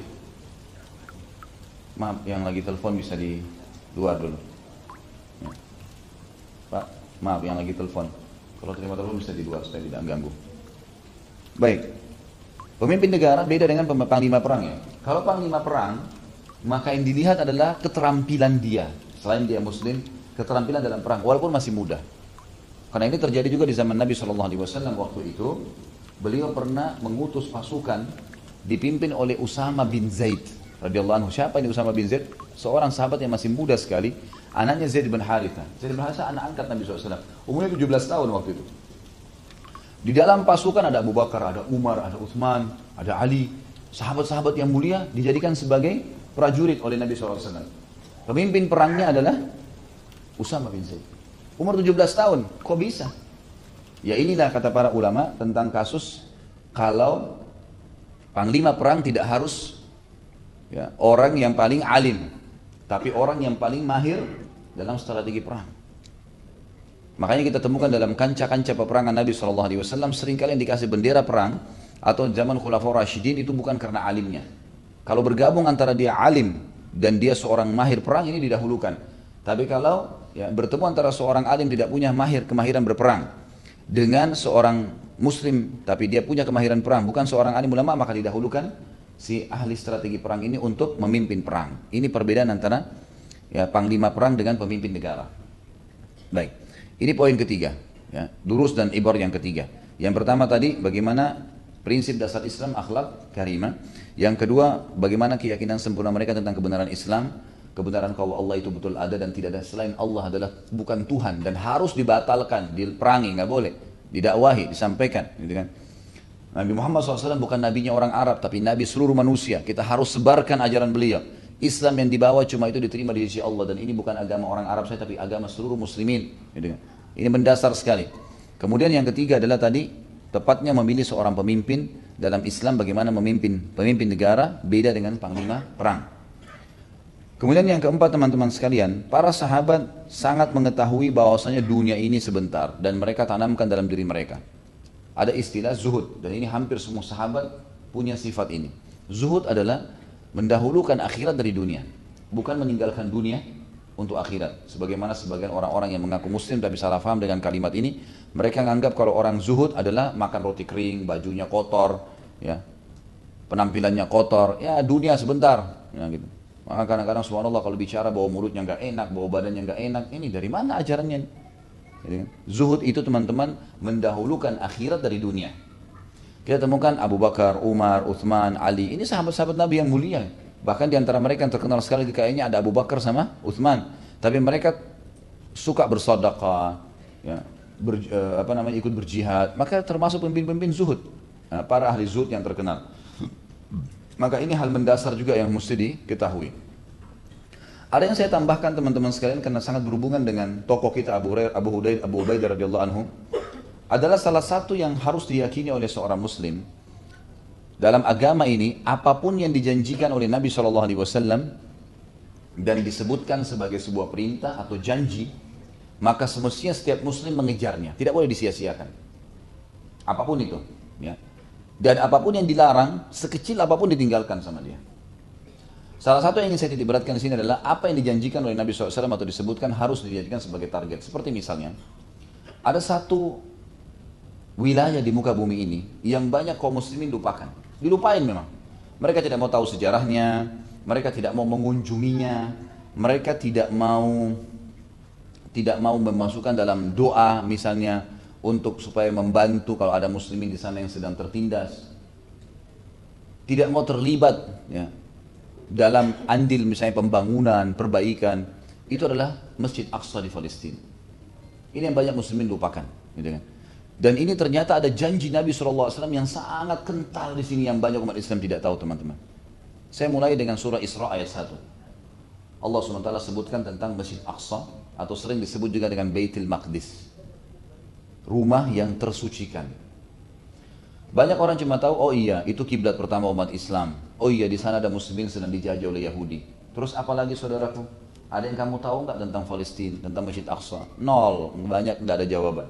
Maaf, yang lagi telepon bisa di luar dulu. Ya. Pak, maaf yang lagi telepon. Kalau terima telepon bisa di luar supaya tidak ganggu. Baik. Pemimpin negara beda dengan panglima perang ya. Kalau panglima perang, maka yang dilihat adalah keterampilan dia. Selain dia muslim, keterampilan dalam perang, walaupun masih muda. Karena ini terjadi juga di zaman Nabi SAW waktu itu. Beliau pernah mengutus pasukan dipimpin oleh Usama bin Zaid radhiyallahu anhu. Siapa ini Usama bin Zaid? Seorang sahabat yang masih muda sekali. Anaknya Zaid bin Haritha. Zaid bin Haritha anak angkat Nabi SAW. Umurnya 17 tahun waktu itu. Di dalam pasukan ada Abu Bakar, ada Umar, ada Uthman, ada Ali. Sahabat-sahabat yang mulia dijadikan sebagai prajurit oleh Nabi SAW. Pemimpin perangnya adalah Usama bin Zaid. Umur 17 tahun, kok bisa? Ya inilah kata para ulama tentang kasus kalau panglima perang tidak harus ya, orang yang paling alim, tapi orang yang paling mahir dalam strategi perang. Makanya kita temukan dalam kancah-kancah peperangan Nabi SAW seringkali yang dikasih bendera perang atau zaman Khulafaur Rasyidin itu bukan karena alimnya. Kalau bergabung antara dia alim dan dia seorang mahir perang, ini didahulukan. Tapi kalau ya, bertemu antara seorang alim tidak punya kemahiran berperang dengan seorang muslim tapi dia punya kemahiran perang, bukan seorang alim ulama, maka didahulukan si ahli strategi perang ini untuk memimpin perang. Ini perbedaan antara ya, panglima perang dengan pemimpin negara. Baik. Ini poin ketiga, ya, durus dan ibar yang ketiga. Yang pertama tadi bagaimana prinsip dasar Islam, akhlak karimah. Yang kedua bagaimana keyakinan sempurna mereka tentang kebenaran Islam, kebenaran bahwa Allah itu betul ada dan tidak ada selain Allah, adalah bukan Tuhan dan harus dibatalkan, diperangi, nggak boleh, didakwahi, disampaikan, gitu kan. Nabi Muhammad SAW bukan nabinya orang Arab, tapi nabi seluruh manusia. Kita harus sebarkan ajaran beliau. Islam yang dibawa cuma itu diterima di sisi Allah, dan ini bukan agama orang Arab saja, tapi agama seluruh muslimin. Gitu kan. Ini mendasar sekali. Kemudian yang ketiga adalah tadi tepatnya memilih seorang pemimpin dalam Islam, bagaimana pemimpin negara beda dengan panglima perang. Kemudian yang keempat teman-teman sekalian, para sahabat sangat mengetahui bahwasanya dunia ini sebentar dan mereka tanamkan dalam diri mereka. Ada istilah zuhud, dan ini hampir semua sahabat punya sifat ini. Zuhud adalah mendahulukan akhirat dari dunia, bukan meninggalkan dunia untuk akhirat. Sebagaimana sebagian orang-orang yang mengaku muslim tapi salah paham dengan kalimat ini, mereka menganggap kalau orang zuhud adalah makan roti kering, bajunya kotor, ya, penampilannya kotor, ya dunia sebentar, ya, gitu. Maka kadang-kadang subhanallah kalau bicara bawa mulutnya nggak enak, bawa badannya nggak enak, ini dari mana ajarannya? Jadi, zuhud itu teman-teman mendahulukan akhirat dari dunia. Kita temukan Abu Bakar, Umar, Uthman, Ali, ini sahabat-sahabat Nabi yang mulia. Bahkan di antara mereka yang terkenal sekali kekayaannya ada Abu Bakar sama Uthman. Tapi mereka suka bersedekah, ya, ikut berjihad. Maka termasuk pemimpin-pemimpin zuhud, para ahli zuhud yang terkenal. Maka ini hal mendasar juga yang mesti diketahui. Ada yang saya tambahkan teman-teman sekalian karena sangat berhubungan dengan tokoh kita Abu Ubaidah radhiyallahu anhu, adalah salah satu yang harus diyakini oleh seorang muslim. Dalam agama ini, apapun yang dijanjikan oleh Nabi SAW dan disebutkan sebagai sebuah perintah atau janji, maka semestinya setiap muslim mengejarnya, tidak boleh disia-siakan. Apapun itu, ya. Dan apapun yang dilarang, sekecil apapun ditinggalkan sama dia. Salah satu yang ingin saya titik beratkan di sini adalah apa yang dijanjikan oleh Nabi SAW atau disebutkan harus dijadikan sebagai target. Seperti misalnya, ada satu wilayah di muka bumi ini yang banyak kaum muslimin lupakan. Dilupain memang. Mereka tidak mau tahu sejarahnya, mereka tidak mau mengunjunginya, mereka tidak mau memasukkan dalam doa misalnya untuk supaya membantu kalau ada muslimin di sana yang sedang tertindas. tidak mau terlibat ya, dalam andil misalnya pembangunan, perbaikan, itu adalah Masjid Aqsa di Palestina. Ini yang banyak muslimin lupakan, gitu kan. Dan ini ternyata ada janji Nabi SAW yang sangat kental di sini yang banyak umat Islam tidak tahu, teman-teman. Saya mulai dengan surah Isra ayat 1. Allah SWT sebutkan tentang Masjid Aqsa, atau sering disebut juga dengan Baitul Maqdis, rumah yang tersucikan. Banyak orang cuma tahu, oh iya, itu kiblat pertama umat Islam. Oh iya, di sana ada muslimin sedang dijajah oleh Yahudi. Terus apalagi saudaraku? Ada yang kamu tahu nggak tentang Palestina, tentang Masjid Aqsa? Nol, banyak tidak ada jawaban.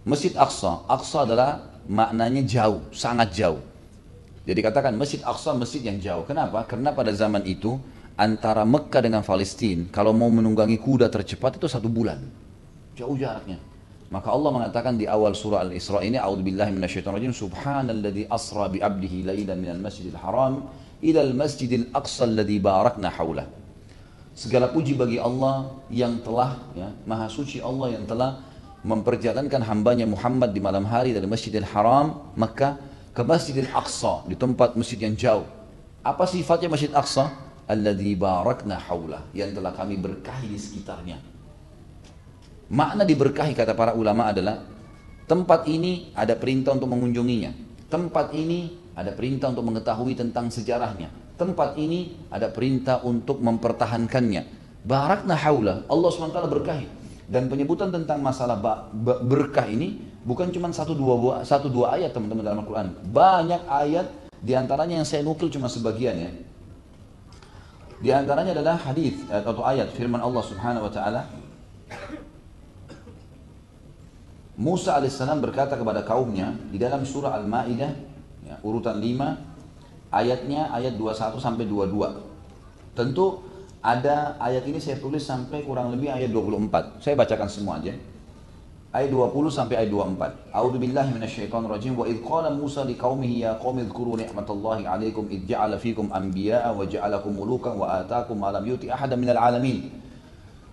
Masjid Aqsa, Aqsa adalah maknanya jauh, sangat jauh. Jadi katakan Masjid Aqsa, masjid yang jauh. Kenapa? Karena pada zaman itu antara Mekah dengan Palestina, kalau mau menunggangi kuda tercepat itu 1 bulan. Jauh jaraknya. Maka Allah mengatakan di awal surah Al-Isra ini, A'udzubillahi minasyaitonirrajim, Subhanalladzi asra bi 'abdihi lailan minal masjidil haram ila al-masjidil aqsa alladzi barakna haulah. Segala puji bagi Allah yang telah, ya, maha suci Allah yang telah memperjalankan hambanya Muhammad di malam hari dari Masjidil Haram Makkah ke Masjidil Aqsa, di tempat masjid yang jauh. Apa sifatnya Masjid Aqsa? Alladzi barakna haulah, yang telah kami berkahi di sekitarnya. Makna diberkahi kata para ulama adalah tempat ini ada perintah untuk mengunjunginya. Tempat ini ada perintah untuk mengetahui tentang sejarahnya. Tempat ini ada perintah untuk mempertahankannya. Barakna haulah, Allah SWT berkahi. Dan penyebutan tentang masalah berkah ini bukan cuma satu dua ayat, teman-teman, dalam Al-Quran. Banyak ayat, diantaranya yang saya nukil cuma sebagian ya. Di antaranya adalah hadis atau ayat firman Allah Subhanahu wa taala. Musa alaihissalam berkata kepada kaumnya di dalam surah Al-Maidah, ya, urutan 5, ayatnya ayat 21 sampai 22. Tentu ada ayat ini saya tulis sampai kurang lebih ayat 24. Saya bacakan semua aja. Ayat 20 sampai ayat 24. A'udzubillahi minasyaitonirrajim. Wa idh qala Musa liqaumihi ya qaumi dzkuru ni'matallahi 'alaikum idh ja'ala fikum anbiya'a wa ja'alakum mulukan wa ataakum ma lam yuti ahadan minal 'alamin.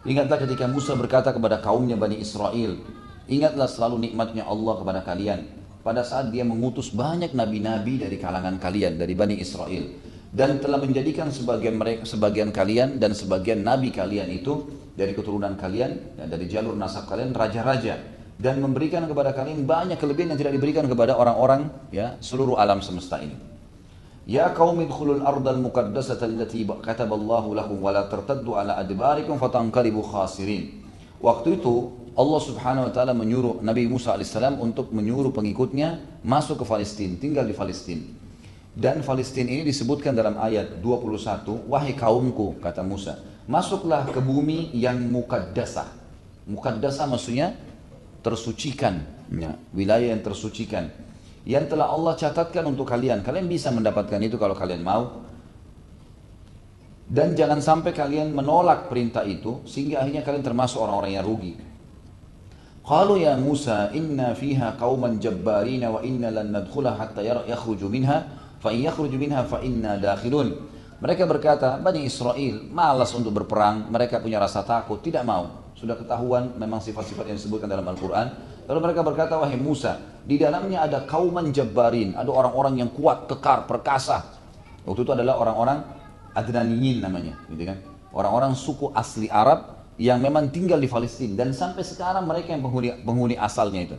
Ingatlah ketika Musa berkata kepada kaumnya Bani Israel, ingatlah selalu nikmatnya Allah kepada kalian pada saat dia mengutus banyak nabi-nabi dari kalangan kalian, dari Bani Israel, dan telah menjadikan sebagian kalian dan sebagian nabi kalian itu dari keturunan kalian dan dari jalur nasab kalian raja-raja, dan memberikan kepada kalian banyak kelebihan yang tidak diberikan kepada orang-orang, ya, seluruh alam semesta ini. Ya qaumi dkhulul ardal muqaddasata allati kataballahu lakum wa la tartaddu ala adbarikum fatanqalibu khasirin. Waktu itu Allah Subhanahu wa taala menyuruh Nabi Musa alaihissalam untuk menyuruh pengikutnya masuk ke Palestina, tinggal di Palestina. Dan Palestina ini disebutkan dalam ayat 21, wahai kaumku, kata Musa, masuklah ke bumi yang mukaddasah. Mukaddasah maksudnya tersucikan, ya, wilayah yang tersucikan, yang telah Allah catatkan untuk kalian. Kalian bisa mendapatkan itu kalau kalian mau. Dan jangan sampai kalian menolak perintah itu sehingga akhirnya kalian termasuk orang-orang yang rugi. Qalu ya Musa inna fiha qauman jabbarina wa inna lan nadkhulaha hatta yakhruju minha fa in yakhruju minha fa inna dakhilun. Mereka berkata, Bani Israel malas untuk berperang, mereka punya rasa takut, tidak mau. Sudah ketahuan memang sifat-sifat yang disebutkan dalam Al-Quran. Lalu mereka berkata, wahai Musa, di dalamnya ada kauman jabbarin, ada orang-orang yang kuat, kekar, perkasa. Waktu itu adalah orang-orang Adnaniyin namanya, gitu kan? Orang-orang suku asli Arab yang memang tinggal di Palestina, dan sampai sekarang mereka yang penghuni asalnya itu.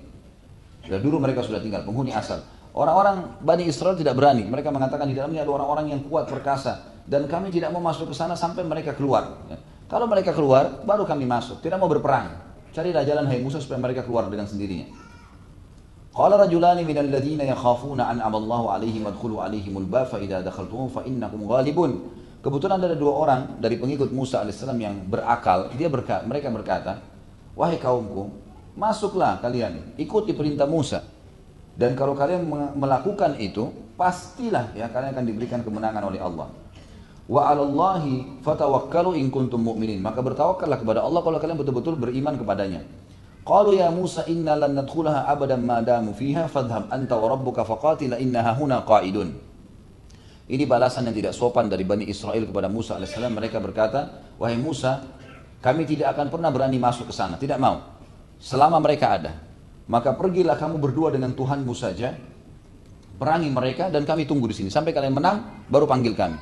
Sudah dulu mereka sudah tinggal, penghuni asal. Orang-orang Bani Israel tidak berani, mereka mengatakan di dalamnya ada orang-orang yang kuat, perkasa, dan kami tidak mau masuk ke sana sampai mereka keluar. Kalau mereka keluar, baru kami masuk, tidak mau berperang. Carilah jalan, hai Musa, supaya mereka keluar dengan sendirinya. Qala rajulani minal ladzina yakhafuna an'ama Allahu 'alaihim wadkhulu 'alaihimul bab fa idza dakhaltum fa innakum ghalibun. Kebetulan ada 2 orang dari pengikut Musa alaihissalam yang berakal. Mereka berkata, wahai kaumku, masuklah kalian, ikuti perintah Musa. Dan kalau kalian melakukan itu, pastilah ya kalian akan diberikan kemenangan oleh Allah. Wa 'alallahi fatawakkalu in kuntum mu'minin. Maka bertawakkallah kepada Allah kalau kalian betul-betul beriman kepadanya. Qalu ya Musa inna lan nadkhulaha abadan ma damu fiha fadhhab anta wa rabbuka faqatila innaha huna qa'idun. Ini balasan yang tidak sopan dari Bani Israel kepada Musa alaihissalam. Mereka berkata, wahai Musa, kami tidak akan pernah berani masuk ke sana, tidak mau, selama mereka ada. Maka pergilah kamu berdua dengan Tuhanmu saja, perangi mereka dan kami tunggu di sini. Sampai kalian menang, baru panggil kami.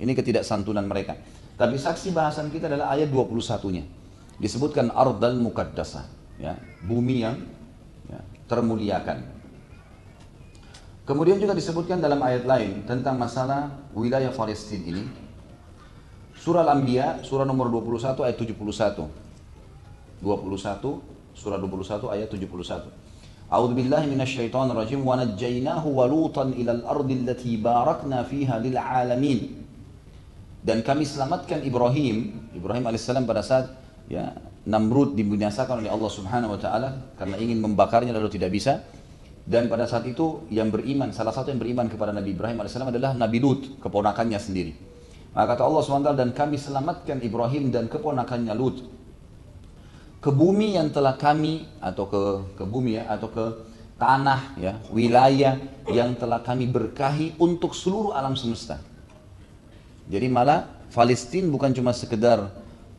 Ini ketidaksantunan mereka. Tapi saksi bahasan kita adalah ayat 21-nya. Disebutkan ardal muqaddasah, ya, bumi yang ya, termuliakan. Kemudian juga disebutkan dalam ayat lain tentang masalah wilayah Palestina ini. Surah Al-Anbiya, surah nomor 21 ayat 71. 21, surah 21 ayat 71. A'udzu billahi minasyaitonir rajim wa najjaynahu wa lutan ilal ardi allati barakna fiha lil alamin. Dan kami selamatkan Ibrahim alaihissalam pada saat ya Namrud dibinasakan oleh Allah Subhanahu wa taala karena ingin membakarnya lalu tidak bisa. Dan pada saat itu yang beriman, salah satu yang beriman kepada Nabi Ibrahim alaihissalam adalah Nabi Lut, keponakannya sendiri. Maka kata Allah SWT, dan kami selamatkan Ibrahim dan keponakannya Lut ke bumi yang telah kami, atau ke bumi ya, atau ke tanah ya, wilayah yang telah kami berkahi untuk seluruh alam semesta. Jadi malah Palestina bukan cuma sekedar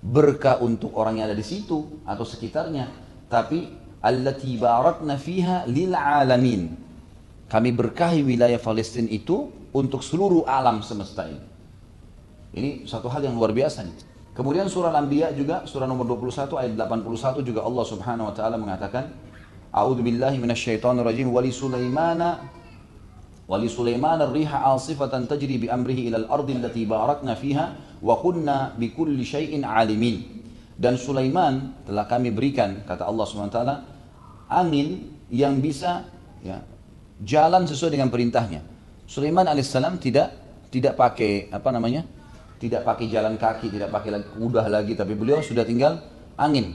berkah untuk orang yang ada di situ atau sekitarnya, tapi allati barakna fiha lil alamin. Kami berkahi wilayah Palestina itu untuk seluruh alam semesta ini. Ini satu hal yang luar biasa nih. Kemudian surah Al-Anbiya juga, surah nomor 21 ayat 81 juga Allah Subhanahu wa taala mengatakan, A'udzu billahi minasyaitonir rajim wa li Sulaiman ar-riha 'asifatan tajri bi amrihi ila al-ardi allati barakna fiha wa kunna bi kulli syai'in 'alimin. Dan Sulaiman telah kami berikan, kata Allah Subhanahu wa taala, angin yang bisa ya, jalan sesuai dengan perintahnya. Sulaiman alaihissalam tidak pakai tidak pakai jalan kaki, tidak pakai kuda lagi, tapi beliau sudah tinggal angin.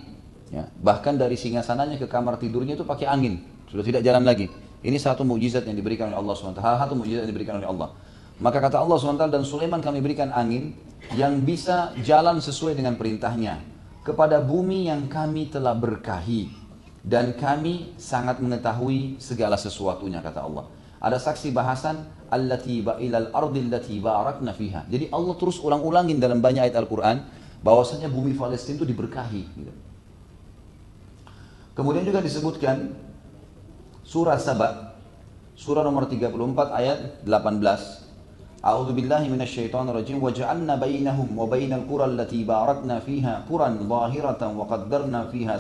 Ya, bahkan dari singgasananya ke kamar tidurnya itu pakai angin, sudah tidak jalan lagi. Ini satu mukjizat yang diberikan oleh Allah SWT. Satu mukjizat yang diberikan oleh Allah. Maka kata Allah SWT, dan Sulaiman kami berikan angin yang bisa jalan sesuai dengan perintahnya kepada bumi yang kami telah berkahi, dan kami sangat mengetahui segala sesuatunya, kata Allah. Ada saksi bahasan allati ilal ardi allati barakna fiha. Jadi Allah terus ulang-ulangin dalam banyak ayat Al-Qur'an bahwasanya bumi Palestina itu diberkahi gitu. Kemudian juga disebutkan surah Saba, surah nomor 34 ayat 18. A'udzu billahi minasyaitonir rajim wa ja'alna bainahum wa bainal qura allati barakna fiha quran zahiratan wa qaddarna fiha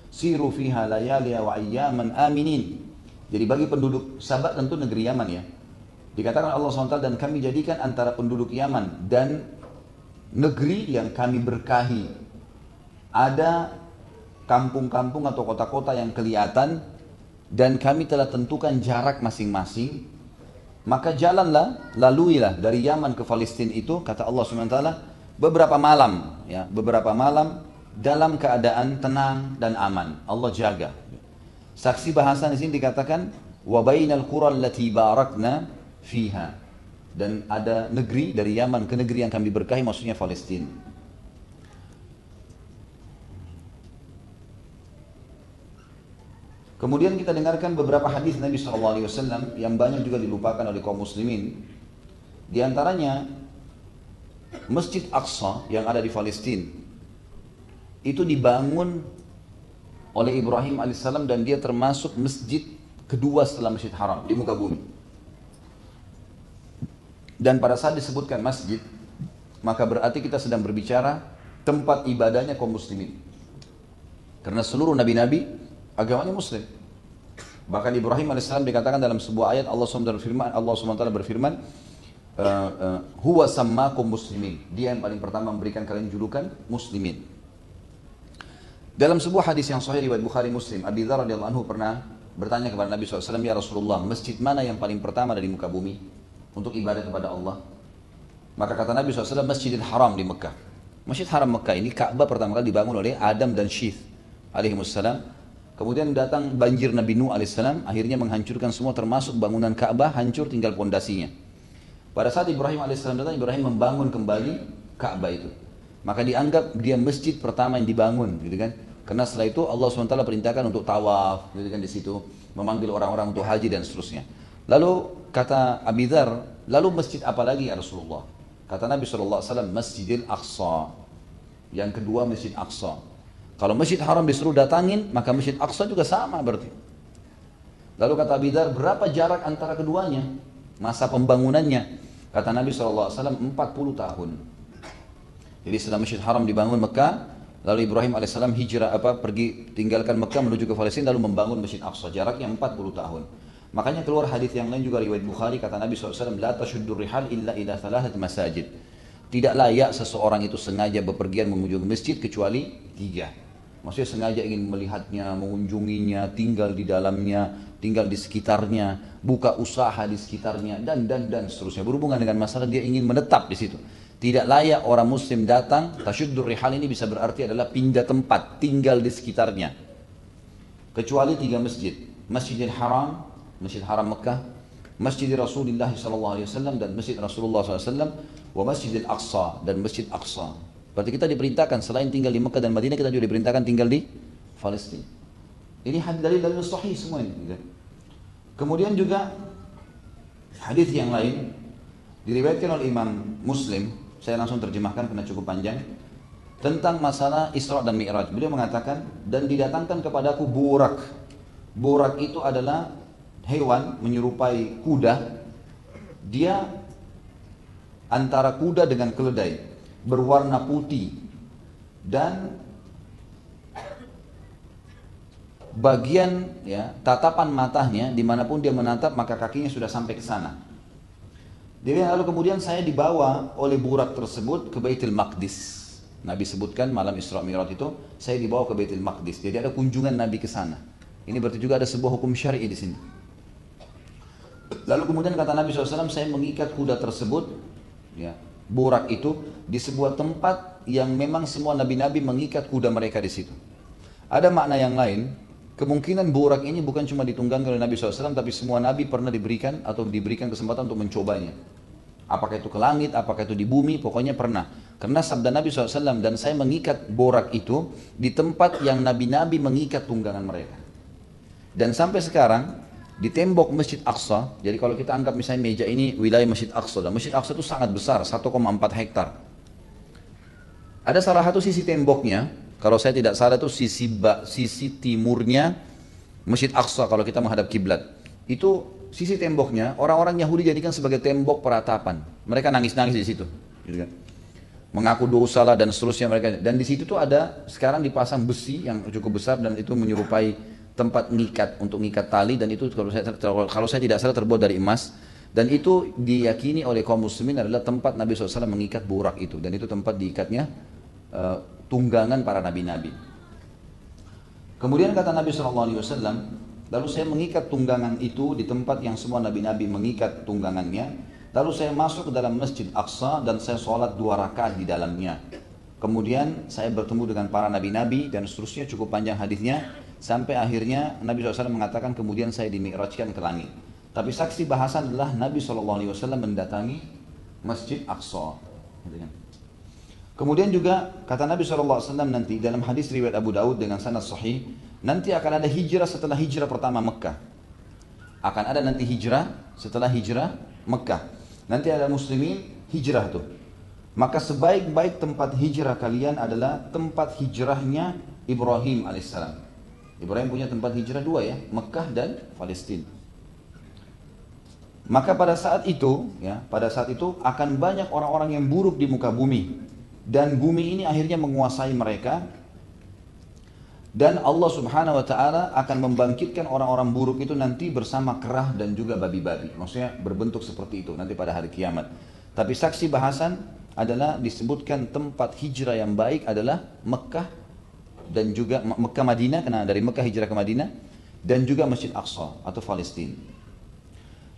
siru fiha layaliya wa ayyaman aminin. Jadi bagi penduduk Saba, tentu negeri Yaman ya, dikatakan Allah SWT, dan kami jadikan antara penduduk Yaman dan negeri yang kami berkahi ada kampung-kampung atau kota-kota yang kelihatan, dan kami telah tentukan jarak masing-masing. Maka jalanlah, laluilah dari Yaman ke Palestina itu, kata Allah SWT, beberapa malam ya, beberapa malam dalam keadaan tenang dan aman. Allah jaga. Saksi bahasan di sini dikatakan wa bainal qura allati barakna fiha, dan ada negeri dari Yaman ke negeri yang kami berkahi, maksudnya Palestina. Kemudian kita dengarkan beberapa hadis Nabi SAW yang banyak juga dilupakan oleh kaum muslimin. Di antaranya Masjid Aqsa yang ada di Palestina itu dibangun oleh Ibrahim alaihissalam, dan dia termasuk masjid kedua setelah Masjid Haram di muka bumi. Dan pada saat disebutkan masjid, maka berarti kita sedang berbicara tempat ibadahnya kaum muslimin. Karena seluruh nabi-nabi agamanya muslim. Bahkan Ibrahim alaihissalam dikatakan dalam sebuah ayat Allah SWT berfirman, huwa sammakum muslimin. Dia yang paling pertama memberikan kalian julukan muslimin. Dalam sebuah hadis yang sahih riwayat Bukhari Muslim, Abi Dzar radhiyallahu anhu pernah bertanya kepada Nabi SAW, ya Rasulullah, masjid mana yang paling pertama dari muka bumi untuk ibadah kepada Allah? Maka kata Nabi SAW, Masjidil Haram di Mekah. Masjid Haram Mekah ini, Ka'bah pertama kali dibangun oleh Adam dan Syith alaihimussalam. Kemudian datang banjir Nabi Nuh alaihissalam, akhirnya menghancurkan semua termasuk bangunan Ka'bah, hancur tinggal pondasinya. Pada saat Ibrahim alaihissalam datang, Ibrahim membangun kembali Ka'bah itu. Maka dianggap dia masjid pertama yang dibangun, gitu kan? Karena setelah itu Allah SWT perintahkan untuk tawaf, gitu kan, di situ memanggil orang-orang untuk haji dan seterusnya. Lalu kata Abi Dzar, lalu masjid apa lagi ya Rasulullah? Kata Nabi SAW, Masjidil Aqsa. Yang kedua Masjid Aqsa. Kalau Masjid Haram disuruh datangin, maka Masjid Aqsa juga sama berarti. Lalu kata Abi Dzar, berapa jarak antara keduanya? Masa pembangunannya? Kata Nabi SAW, 40 tahun. Jadi setelah Masjid Haram dibangun Mekah, lalu Ibrahim alaihissalam hijrah pergi tinggalkan Mekah menuju ke Palestina lalu membangun Masjid Aqsa. Jaraknya 40 tahun. Makanya keluar hadis yang lain juga riwayat Bukhari, kata Nabi SAW, la tashuddur rihal illa ila thalathat masajid. Tidak layak seseorang itu sengaja bepergian menuju ke masjid kecuali 3. Maksudnya sengaja ingin melihatnya, mengunjunginya, tinggal di dalamnya, tinggal di sekitarnya, buka usaha di sekitarnya, dan seterusnya. Berhubungan dengan masalah dia ingin menetap di situ. Tidak layak orang muslim datang, tasyuddur rihal ini bisa berarti adalah pindah tempat, tinggal di sekitarnya. Kecuali 3 masjid. Masjidil Haram, Masjid Haram Mekah, Masjid Rasulullah SAW dan Masjid Rasulullah SAW, wa Masjidil Aqsa dan Masjid Aqsa. Berarti kita diperintahkan selain tinggal di Mekah dan Madinah, kita juga diperintahkan tinggal di Palestina. Ini dalil-dalil sahih semua ini. Kemudian juga hadis yang lain diriwayatkan oleh Imam Muslim, saya langsung terjemahkan karena cukup panjang, tentang masalah Isra dan Mi'raj. Beliau mengatakan, dan didatangkan kepadaku burak. Burak itu adalah hewan menyerupai kuda. Dia antara kuda dengan keledai, berwarna putih, dan bagian tatapan matanya dimanapun dia menatap maka kakinya sudah sampai ke sana. Dia lalu kemudian saya dibawa oleh burak tersebut ke Baitul Maqdis. Nabi sebutkan malam Isra Mi'raj itu saya dibawa ke Baitul Maqdis. Jadi ada kunjungan Nabi ke sana. Ini berarti juga ada sebuah hukum syar'i di sini. Lalu kemudian kata Nabi SAW, saya mengikat kuda tersebut, burak itu, di sebuah tempat yang memang semua nabi-nabi mengikat kuda mereka di situ. Ada makna yang lain, kemungkinan burak ini bukan cuma ditunggangi oleh Nabi SAW, tapi semua nabi pernah diberikan kesempatan untuk mencobanya. Apakah itu ke langit, apakah itu di bumi, pokoknya pernah. Karena sabda Nabi SAW, dan saya mengikat burak itu di tempat yang nabi-nabi mengikat tunggangan mereka. Dan sampai sekarang, di tembok Masjid Aqsa, jadi kalau kita anggap misalnya meja ini wilayah Masjid Aqsa, dan Masjid Aqsa itu sangat besar, 1,4 hektar. Ada salah satu sisi temboknya, kalau saya tidak salah itu sisi timurnya Masjid Aqsa kalau kita menghadap kiblat. Itu sisi temboknya, orang-orang Yahudi jadikan sebagai tembok peratapan. Mereka nangis-nangis di situ, gitu kan. Mengaku dosa lah dan seterusnya mereka. Dan di situ tuh ada sekarang dipasang besi yang cukup besar dan itu menyerupai tempat ngikat untuk ngikat tali, dan itu kalau saya tidak salah terbuat dari emas, dan itu diyakini oleh kaum muslimin adalah tempat Nabi SAW mengikat burak itu, dan itu tempat diikatnya tunggangan para nabi-nabi. Kemudian kata Nabi SAW, lalu saya mengikat tunggangan itu di tempat yang semua nabi-nabi mengikat tunggangannya, lalu saya masuk ke dalam Masjid Aqsa dan saya sholat 2 rakaat di dalamnya. Kemudian saya bertemu dengan para nabi-nabi dan seterusnya, cukup panjang hadisnya. Sampai akhirnya Nabi SAW mengatakan kemudian saya dimi'rajkan ke langit. Tapi saksi bahasan adalah Nabi SAW mendatangi Masjid Aqsa. Kemudian juga kata Nabi SAW nanti dalam hadis riwayat Abu Daud dengan sanad sahih, nanti akan ada hijrah setelah hijrah pertama Mekah. Akan ada nanti hijrah setelah hijrah Mekah. Nanti ada muslimin hijrah tuh. Maka sebaik-baik tempat hijrah kalian adalah tempat hijrahnya Ibrahim alaihissalam. Ibrahim punya tempat hijrah 2 Mekah dan Palestina. Maka pada saat itu akan banyak orang-orang yang buruk di muka bumi, dan bumi ini akhirnya menguasai mereka, dan Allah Subhanahu wa taala akan membangkitkan orang-orang buruk itu nanti bersama kerah dan juga babi-babi. Maksudnya berbentuk seperti itu nanti pada hari kiamat. Tapi saksi bahasan adalah disebutkan tempat hijrah yang baik adalah Mekah dan juga Mekah Madinah, karena dari Mekah hijrah ke Madinah, dan juga Masjid Aqsa atau Palestina.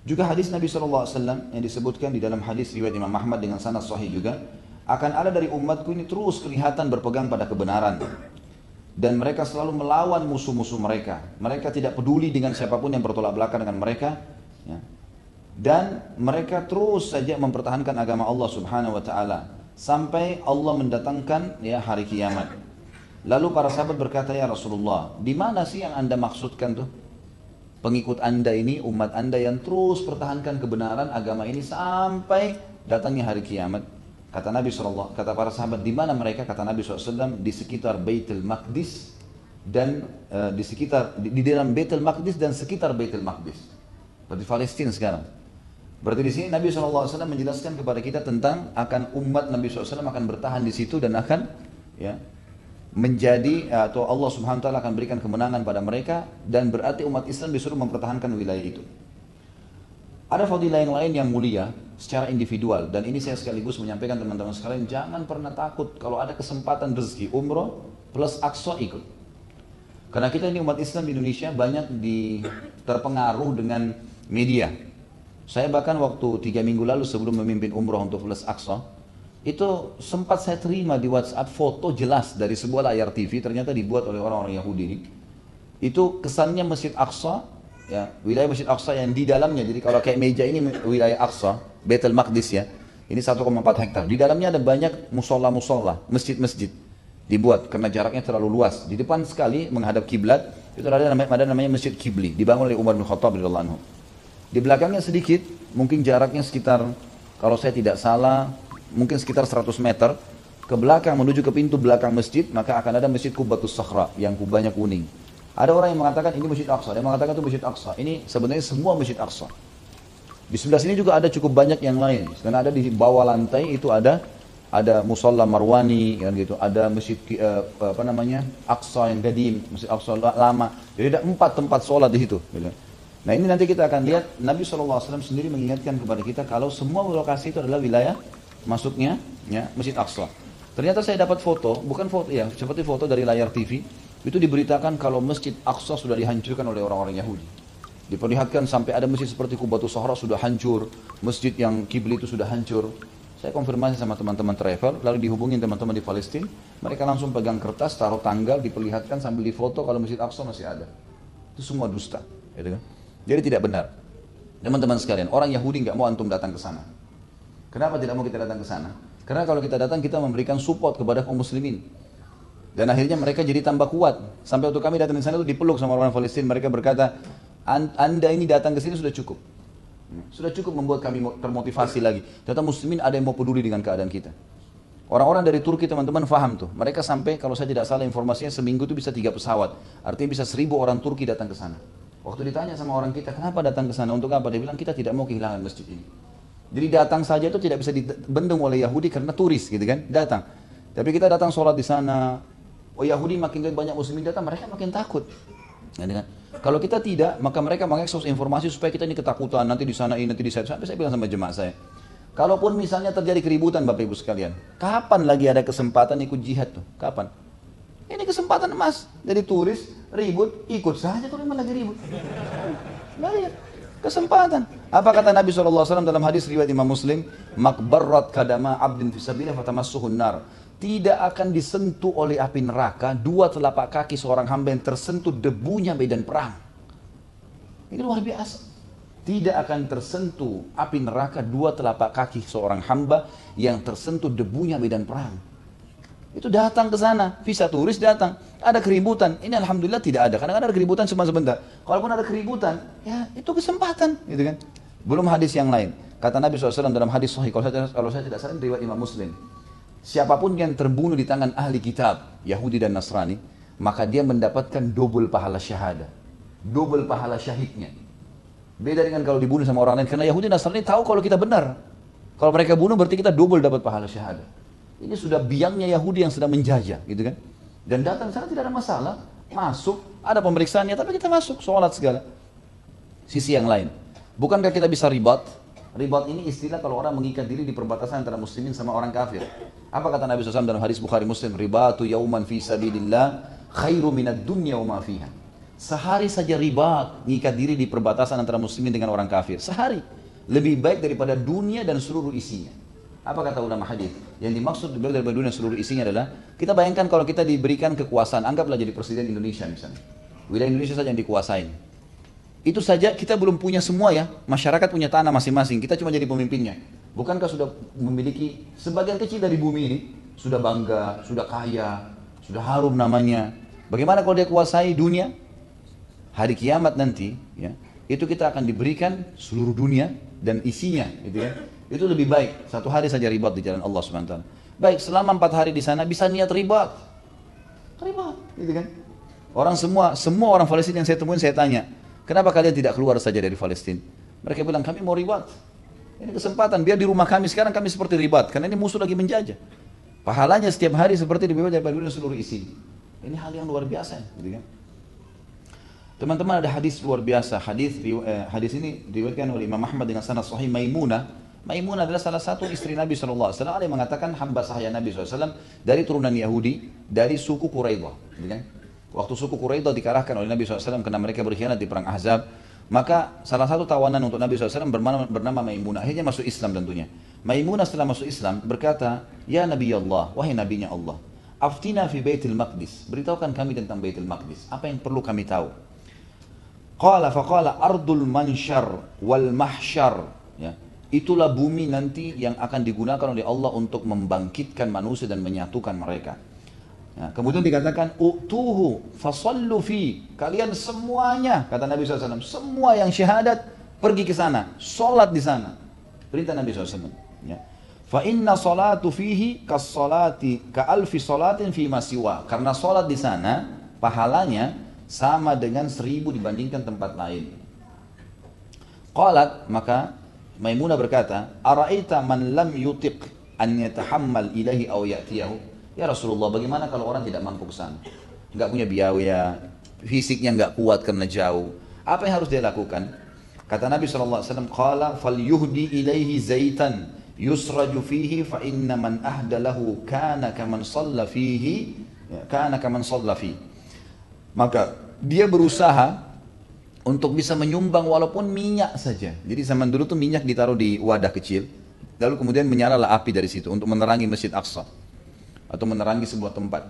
Juga hadis Nabi SAW yang disebutkan di dalam hadis riwayat Imam Ahmad dengan sanad sahih juga, akan ada dari umatku ini terus kelihatan berpegang pada kebenaran, dan mereka selalu melawan musuh-musuh mereka. Mereka tidak peduli dengan siapapun yang bertolak belakang dengan mereka, dan mereka terus saja mempertahankan agama Allah Subhanahu wa taala sampai Allah mendatangkan hari kiamat. Lalu para sahabat berkata, ya Rasulullah, di mana sih yang Anda maksudkan tuh? Pengikut Anda ini, umat Anda yang terus pertahankan kebenaran agama ini sampai datangnya hari kiamat. Kata para sahabat, di mana mereka? Kata Nabi SAW, di sekitar Baitul Maqdis dan di sekitar di dalam Baitul Maqdis dan sekitar Baitul Maqdis. Berarti Palestina sekarang. Berarti di sini Nabi SAW menjelaskan kepada kita tentang akan umat Nabi SAW akan bertahan di situ dan akan ya menjadi atau Allah Subhanahu Wa Taala akan berikan kemenangan pada mereka dan berarti umat Islam disuruh mempertahankan wilayah itu. Ada fadilah yang lain yang mulia secara individual dan ini saya sekaligus menyampaikan teman-teman sekalian jangan pernah takut kalau ada kesempatan rezeki umroh plus Aqsa ikut. Karena kita ini umat Islam di Indonesia banyak terpengaruh dengan media. Saya bahkan waktu 3 minggu lalu sebelum memimpin umroh untuk plus Aqsa, itu sempat saya terima di WhatsApp foto jelas dari sebuah layar TV ternyata dibuat oleh orang-orang Yahudi ini. Itu kesannya Masjid Aqsa, ya, wilayah Masjid Aqsa yang di dalamnya. Jadi kalau kayak meja ini wilayah Aqsa, Baitul Maqdis ya. Ini 1,4 hektar. Di dalamnya ada banyak musola-musola, masjid-masjid dibuat karena jaraknya terlalu luas. Di depan sekali menghadap kiblat itu ada namanya Masjid Kibli, dibangun oleh Umar bin Khattab radhiyallahu anhu. Di belakangnya sedikit, mungkin jaraknya sekitar, kalau saya tidak salah, mungkin sekitar 100 meter ke belakang menuju ke pintu belakang masjid, maka akan ada Masjid Qubatus Sakhra yang kubahnya kuning. Ada orang yang mengatakan ini Masjid Aqsa, dia mengatakan itu Masjid Aqsa. Ini sebenarnya semua Masjid Aqsa. Di sebelah sini juga ada cukup banyak yang lain. Karena ada di bawah lantai itu ada Musalla Marwani kan gitu, ada masjid Aqsa yang qadim, Masjid Aqsa lama. Jadi ada 4 tempat sholat di situ gitu. Nah ini nanti kita akan lihat Nabi SAW sendiri mengingatkan kepada kita kalau semua lokasi itu adalah wilayah masuknya ya, Masjid Aqsa. Ternyata saya dapat foto, bukan foto ya, seperti foto dari layar TV, itu diberitakan kalau Masjid Aqsa sudah dihancurkan oleh orang-orang Yahudi. Diperlihatkan sampai ada masjid seperti Qubatus Sakhra sudah hancur, masjid yang kibli itu sudah hancur. Saya konfirmasi sama teman-teman travel, lalu dihubungin teman-teman di Palestina, mereka langsung pegang kertas, taruh tanggal, diperlihatkan sambil difoto kalau Masjid Aqsa masih ada. Itu semua dusta, gitu kan? Jadi tidak benar. Teman-teman sekalian, orang Yahudi nggak mau antum datang ke sana. Kenapa tidak mau kita datang ke sana? Karena kalau kita datang kita memberikan support kepada kaum muslimin. Dan akhirnya mereka jadi tambah kuat. Sampai waktu kami datang ke sana itu dipeluk sama orang Palestina, mereka berkata, Anda ini datang ke sini sudah cukup. Sudah cukup membuat kami termotivasi lagi. Ternyata muslimin ada yang mau peduli dengan keadaan kita. Orang-orang dari Turki teman-teman faham tuh. Mereka sampai kalau saya tidak salah informasinya seminggu itu bisa 3 pesawat. Artinya bisa 1000 orang Turki datang ke sana. Waktu ditanya sama orang kita, kenapa datang ke sana? Untuk apa? Dia bilang, kita tidak mau kehilangan masjid ini. Jadi datang saja itu tidak bisa dibendung oleh Yahudi karena turis gitu kan, datang. Tapi kita datang sholat di sana, Yahudi makin banyak muslimin datang, mereka makin takut. Ya, kan? Kalau kita tidak, maka mereka mengekspos informasi supaya kita ini ketakutan, nanti di sana ini, nanti di sana. Sampai saya bilang sama jemaah saya, kalaupun misalnya terjadi keributan Bapak Ibu sekalian, kapan lagi ada kesempatan ikut jihad tuh? Kapan? Ini kesempatan emas. Jadi turis, ribut, ikut saja kalau memang lagi ribut. Banyak kesempatan. Apa kata Nabi SAW dalam hadis riwayat Imam Muslim? Makbarrat kadama abdin fisabilillah fatamassuhun nar. Tidak akan disentuh oleh api neraka 2 telapak kaki seorang hamba yang tersentuh debunya medan perang. Ini luar biasa. Tidak akan tersentuh api neraka 2 telapak kaki seorang hamba yang tersentuh debunya medan perang. Itu datang ke sana, visa turis datang, ada keributan. Ini alhamdulillah tidak ada. Kadang-kadang ada keributan cuma sebentar. Kalaupun ada keributan, ya itu kesempatan, gitu kan? Belum hadis yang lain. Kata Nabi SAW dalam hadis sahih, kalau saya tidak salah riwayat Imam Muslim. Siapapun yang terbunuh di tangan ahli kitab, Yahudi dan Nasrani, maka dia mendapatkan double pahala syahadah, double pahala syahidnya. Beda dengan kalau dibunuh sama orang lain, karena Yahudi dan Nasrani tahu kalau kita benar. Kalau mereka bunuh berarti kita double dapat pahala syahadah. Ini sudah biangnya Yahudi yang sedang menjajah, gitu kan? Dan datang sana tidak ada masalah, masuk, ada pemeriksaannya, tapi kita masuk, sholat segala. Sisi yang lain, bukankah kita bisa ribat? Ribat ini istilah kalau orang mengikat diri di perbatasan antara muslimin sama orang kafir. Apa kata Nabi SAW dalam hadis Bukhari Muslim? Ribatu yauman fi sabilillah khairu minad dunya wa ma fiha. Sehari saja ribat, mengikat diri di perbatasan antara muslimin dengan orang kafir. Sehari, lebih baik daripada dunia dan seluruh isinya. Apa kata ulama hadis? Yang dimaksud dari dunia seluruh isinya adalah, kita bayangkan kalau kita diberikan kekuasaan, anggaplah jadi presiden Indonesia misalnya. Wilayah Indonesia saja yang dikuasain. Itu saja kita belum punya semua ya, masyarakat punya tanah masing-masing, kita cuma jadi pemimpinnya. Bukankah sudah memiliki sebagian kecil dari bumi ini, sudah bangga, sudah kaya, sudah harum namanya. Bagaimana kalau dia kuasai dunia? Hari kiamat nanti, ya, itu kita akan diberikan seluruh dunia dan isinya, gitu ya. Itu lebih baik, 1 hari saja ribat di jalan Allah SWT. Baik, selama 4 hari di sana bisa niat ribat, gitu kan? Orang semua orang Palestina yang saya temuin saya tanya, kenapa kalian tidak keluar saja dari Palestina? Mereka bilang kami mau ribat. Ini kesempatan, biar di rumah kami sekarang kami seperti ribat, karena ini musuh lagi menjajah. Pahalanya setiap hari seperti lebih banyak daripada seluruh isi. Ini hal yang luar biasa, gitu kan? Teman-teman, ada hadis luar biasa. Hadis ini diriwayatkan oleh Imam Ahmad dengan sanad sahih. Maimunah adalah salah satu istri Nabi SAW. Ada yang mengatakan hamba sahaya Nabi SAW dari turunan Yahudi, dari suku Quraidah. Gitu kan? Waktu suku Quraidah dikalahkan oleh Nabi SAW karena mereka berkhianat di perang Ahzab, maka salah satu tawanan untuk Nabi SAW bernama Maimunah. Akhirnya masuk Islam tentunya. Maimunah setelah masuk Islam berkata, Ya Nabi Allah, wahai Nabinya Allah, aftina fi Baitul Maqdis, beritahukan kami tentang Baitul Maqdis, apa yang perlu kami tahu? Faqala ardul mansyar wal mahsyar, ya. Itulah bumi nanti yang akan digunakan oleh Allah untuk membangkitkan manusia dan menyatukan mereka. Ya, kemudian dikatakan utuhu fasallu fi, kalian semuanya, kata Nabi SAW, semua yang syahadat pergi ke sana, sholat di sana. Perintah Nabi SAW. Ya. Fa inna salatu fihi kas salati ka alfi salatin fi masiwa, karena sholat di sana pahalanya sama dengan 1000 dibandingkan tempat lain. Qalat, maka Maimunah berkata, Ara'aita man lam yutiq an yatahammal ilahi aw ya'tiyahu. Ya Rasulullah, bagaimana kalau orang tidak mampu ke sana? Enggak punya biaya, fisiknya enggak kuat karena jauh. Apa yang harus dia lakukan? Kata Nabi SAW, Qala falyuhdi ilaihi zaitan yusraju fihi fa inna man ahda lahu kana kaman shalla fihi, kana kaman shalla fihi. Maka dia berusaha untuk bisa menyumbang walaupun minyak saja. Jadi zaman dulu tuh minyak ditaruh di wadah kecil, lalu kemudian menyalalah api dari situ untuk menerangi Masjid Aqsa atau menerangi sebuah tempat.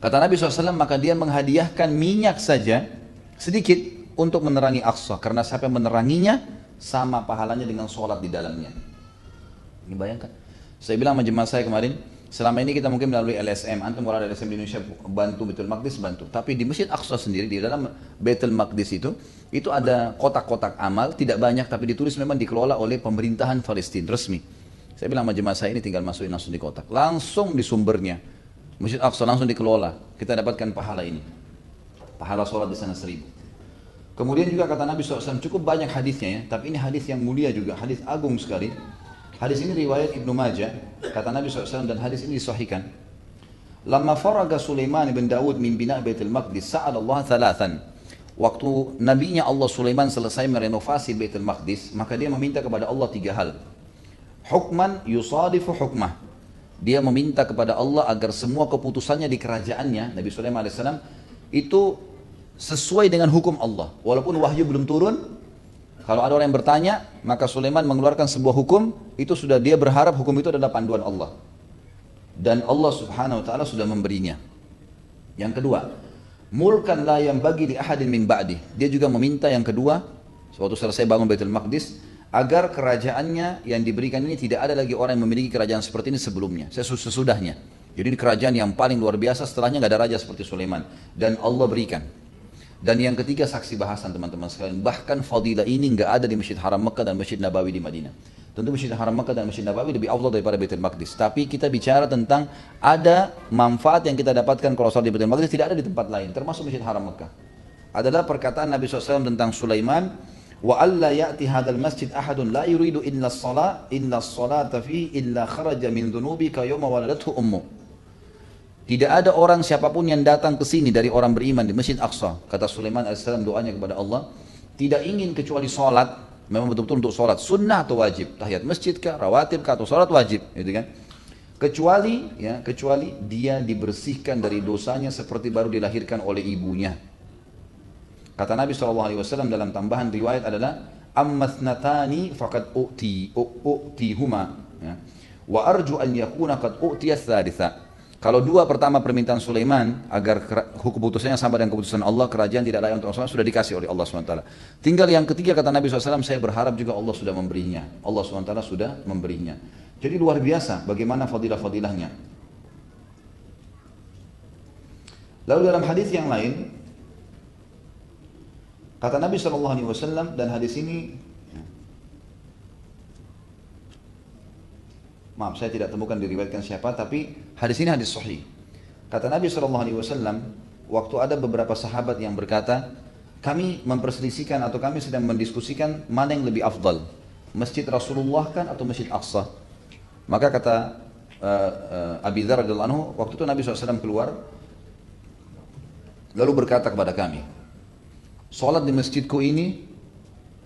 Kata Nabi SAW, maka dia menghadiahkan minyak saja sedikit untuk menerangi Aqsa, karena siapa yang meneranginya sama pahalanya dengan sholat di dalamnya. Ini bayangkan. Saya bilang sama jemaah saya kemarin, selama ini kita mungkin melalui LSM, antum kalau ada LSM di Indonesia bantu Baitul Maqdis bantu. Tapi di Masjid Aqsa sendiri, di dalam Baitul Maqdis itu ada kotak-kotak amal, tidak banyak tapi ditulis memang dikelola oleh pemerintahan Palestina resmi. Saya bilang sama jemaah saya ini tinggal masukin langsung di kotak, langsung di sumbernya. Masjid Aqsa langsung dikelola, kita dapatkan pahala ini. Pahala sholat di sana 1000. Kemudian juga kata Nabi SAW, cukup banyak hadisnya ya, tapi ini hadis yang mulia juga, hadis agung sekali. Hadis ini riwayat Ibnu Majah, kata Nabi SAW, dan hadis ini disahihkan. Lama faraga Sulaiman bin Daud min bina Baitul Maqdis, sa'al Allah thalathan. Waktu nabinya Allah Sulaiman selesai merenovasi Baitul Maqdis, maka dia meminta kepada Allah 3 hal. Hukman yusadifu hukmah. Dia meminta kepada Allah agar semua keputusannya di kerajaannya, Nabi Sulaiman AS, itu sesuai dengan hukum Allah. Walaupun wahyu belum turun, kalau ada orang yang bertanya, maka Sulaiman mengeluarkan sebuah hukum, itu sudah dia berharap hukum itu adalah panduan Allah. Dan Allah Subhanahu wa taala sudah memberinya. Yang kedua, mulkan la yang bagi li ahadin min ba'di. Dia juga meminta yang kedua, suatu selesai bangun Baitul Maqdis, agar kerajaannya yang diberikan ini tidak ada lagi orang yang memiliki kerajaan seperti ini sebelumnya, sesudahnya. Jadi ini kerajaan yang paling luar biasa, setelahnya nggak ada raja seperti Sulaiman. Dan Allah berikan. Dan yang ketiga, saksi bahasan teman-teman sekalian, bahkan fadilah ini nggak ada di Masjid Haram Mekah dan Masjid Nabawi di Madinah. Tentu Masjid Haram Mekah dan Masjid Nabawi lebih afdal daripada Baitul Maqdis. Tapi kita bicara tentang ada manfaat yang kita dapatkan kalau sholat di Baitul Maqdis tidak ada di tempat lain, termasuk Masjid Haram Mekah. Adalah perkataan Nabi SAW tentang Sulaiman, wa alla ya'ti hadzal masjid ahadun la yuridu illa as-salata fi illa kharaja min dhunubika yawma waladathu ummu. Tidak ada orang siapapun yang datang ke sini dari orang beriman di Masjid Aqsa, kata Sulaiman AS doanya kepada Allah, tidak ingin kecuali sholat, memang betul-betul untuk sholat, sunnah atau wajib, tahiyat masjid kah, rawatib kah, atau sholat wajib, gitu kan? Kecuali dia dibersihkan dari dosanya seperti baru dilahirkan oleh ibunya. Kata Nabi SAW dalam tambahan riwayat adalah, ammathnatani faqad u'tihuma, ya. Wa arju an yakuna qad u'tiyats tsalitsa. Kalau 2 pertama permintaan Sulaiman agar keputusannya sama dengan keputusan Allah, kerajaan tidak layak untuk Allah, sudah dikasih oleh Allah SWT. Tinggal yang ketiga, kata Nabi SAW, saya berharap juga Allah sudah memberinya. Allah SWT sudah memberinya. Jadi luar biasa bagaimana fadilah-fadilahnya. Lalu dalam hadis yang lain, kata Nabi SAW, dan hadis ini, maaf saya tidak temukan diriwayatkan siapa, tapi hadis ini hadis sahih. Kata Nabi SAW, waktu ada beberapa sahabat yang berkata, kami memperselisihkan atau kami sedang mendiskusikan mana yang lebih afdal, Masjid Rasulullah kan atau Masjid Aqsa. Maka kata Abi Dzar radhiyallahu anhu, waktu itu Nabi SAW keluar, lalu berkata kepada kami, sholat di masjidku ini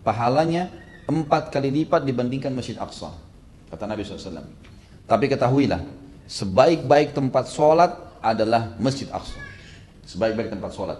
pahalanya 4 kali lipat dibandingkan Masjid Aqsa, kata Nabi SAW. Tapi ketahuilah, sebaik-baik tempat sholat adalah Masjid Aqsa. Sebaik-baik tempat sholat.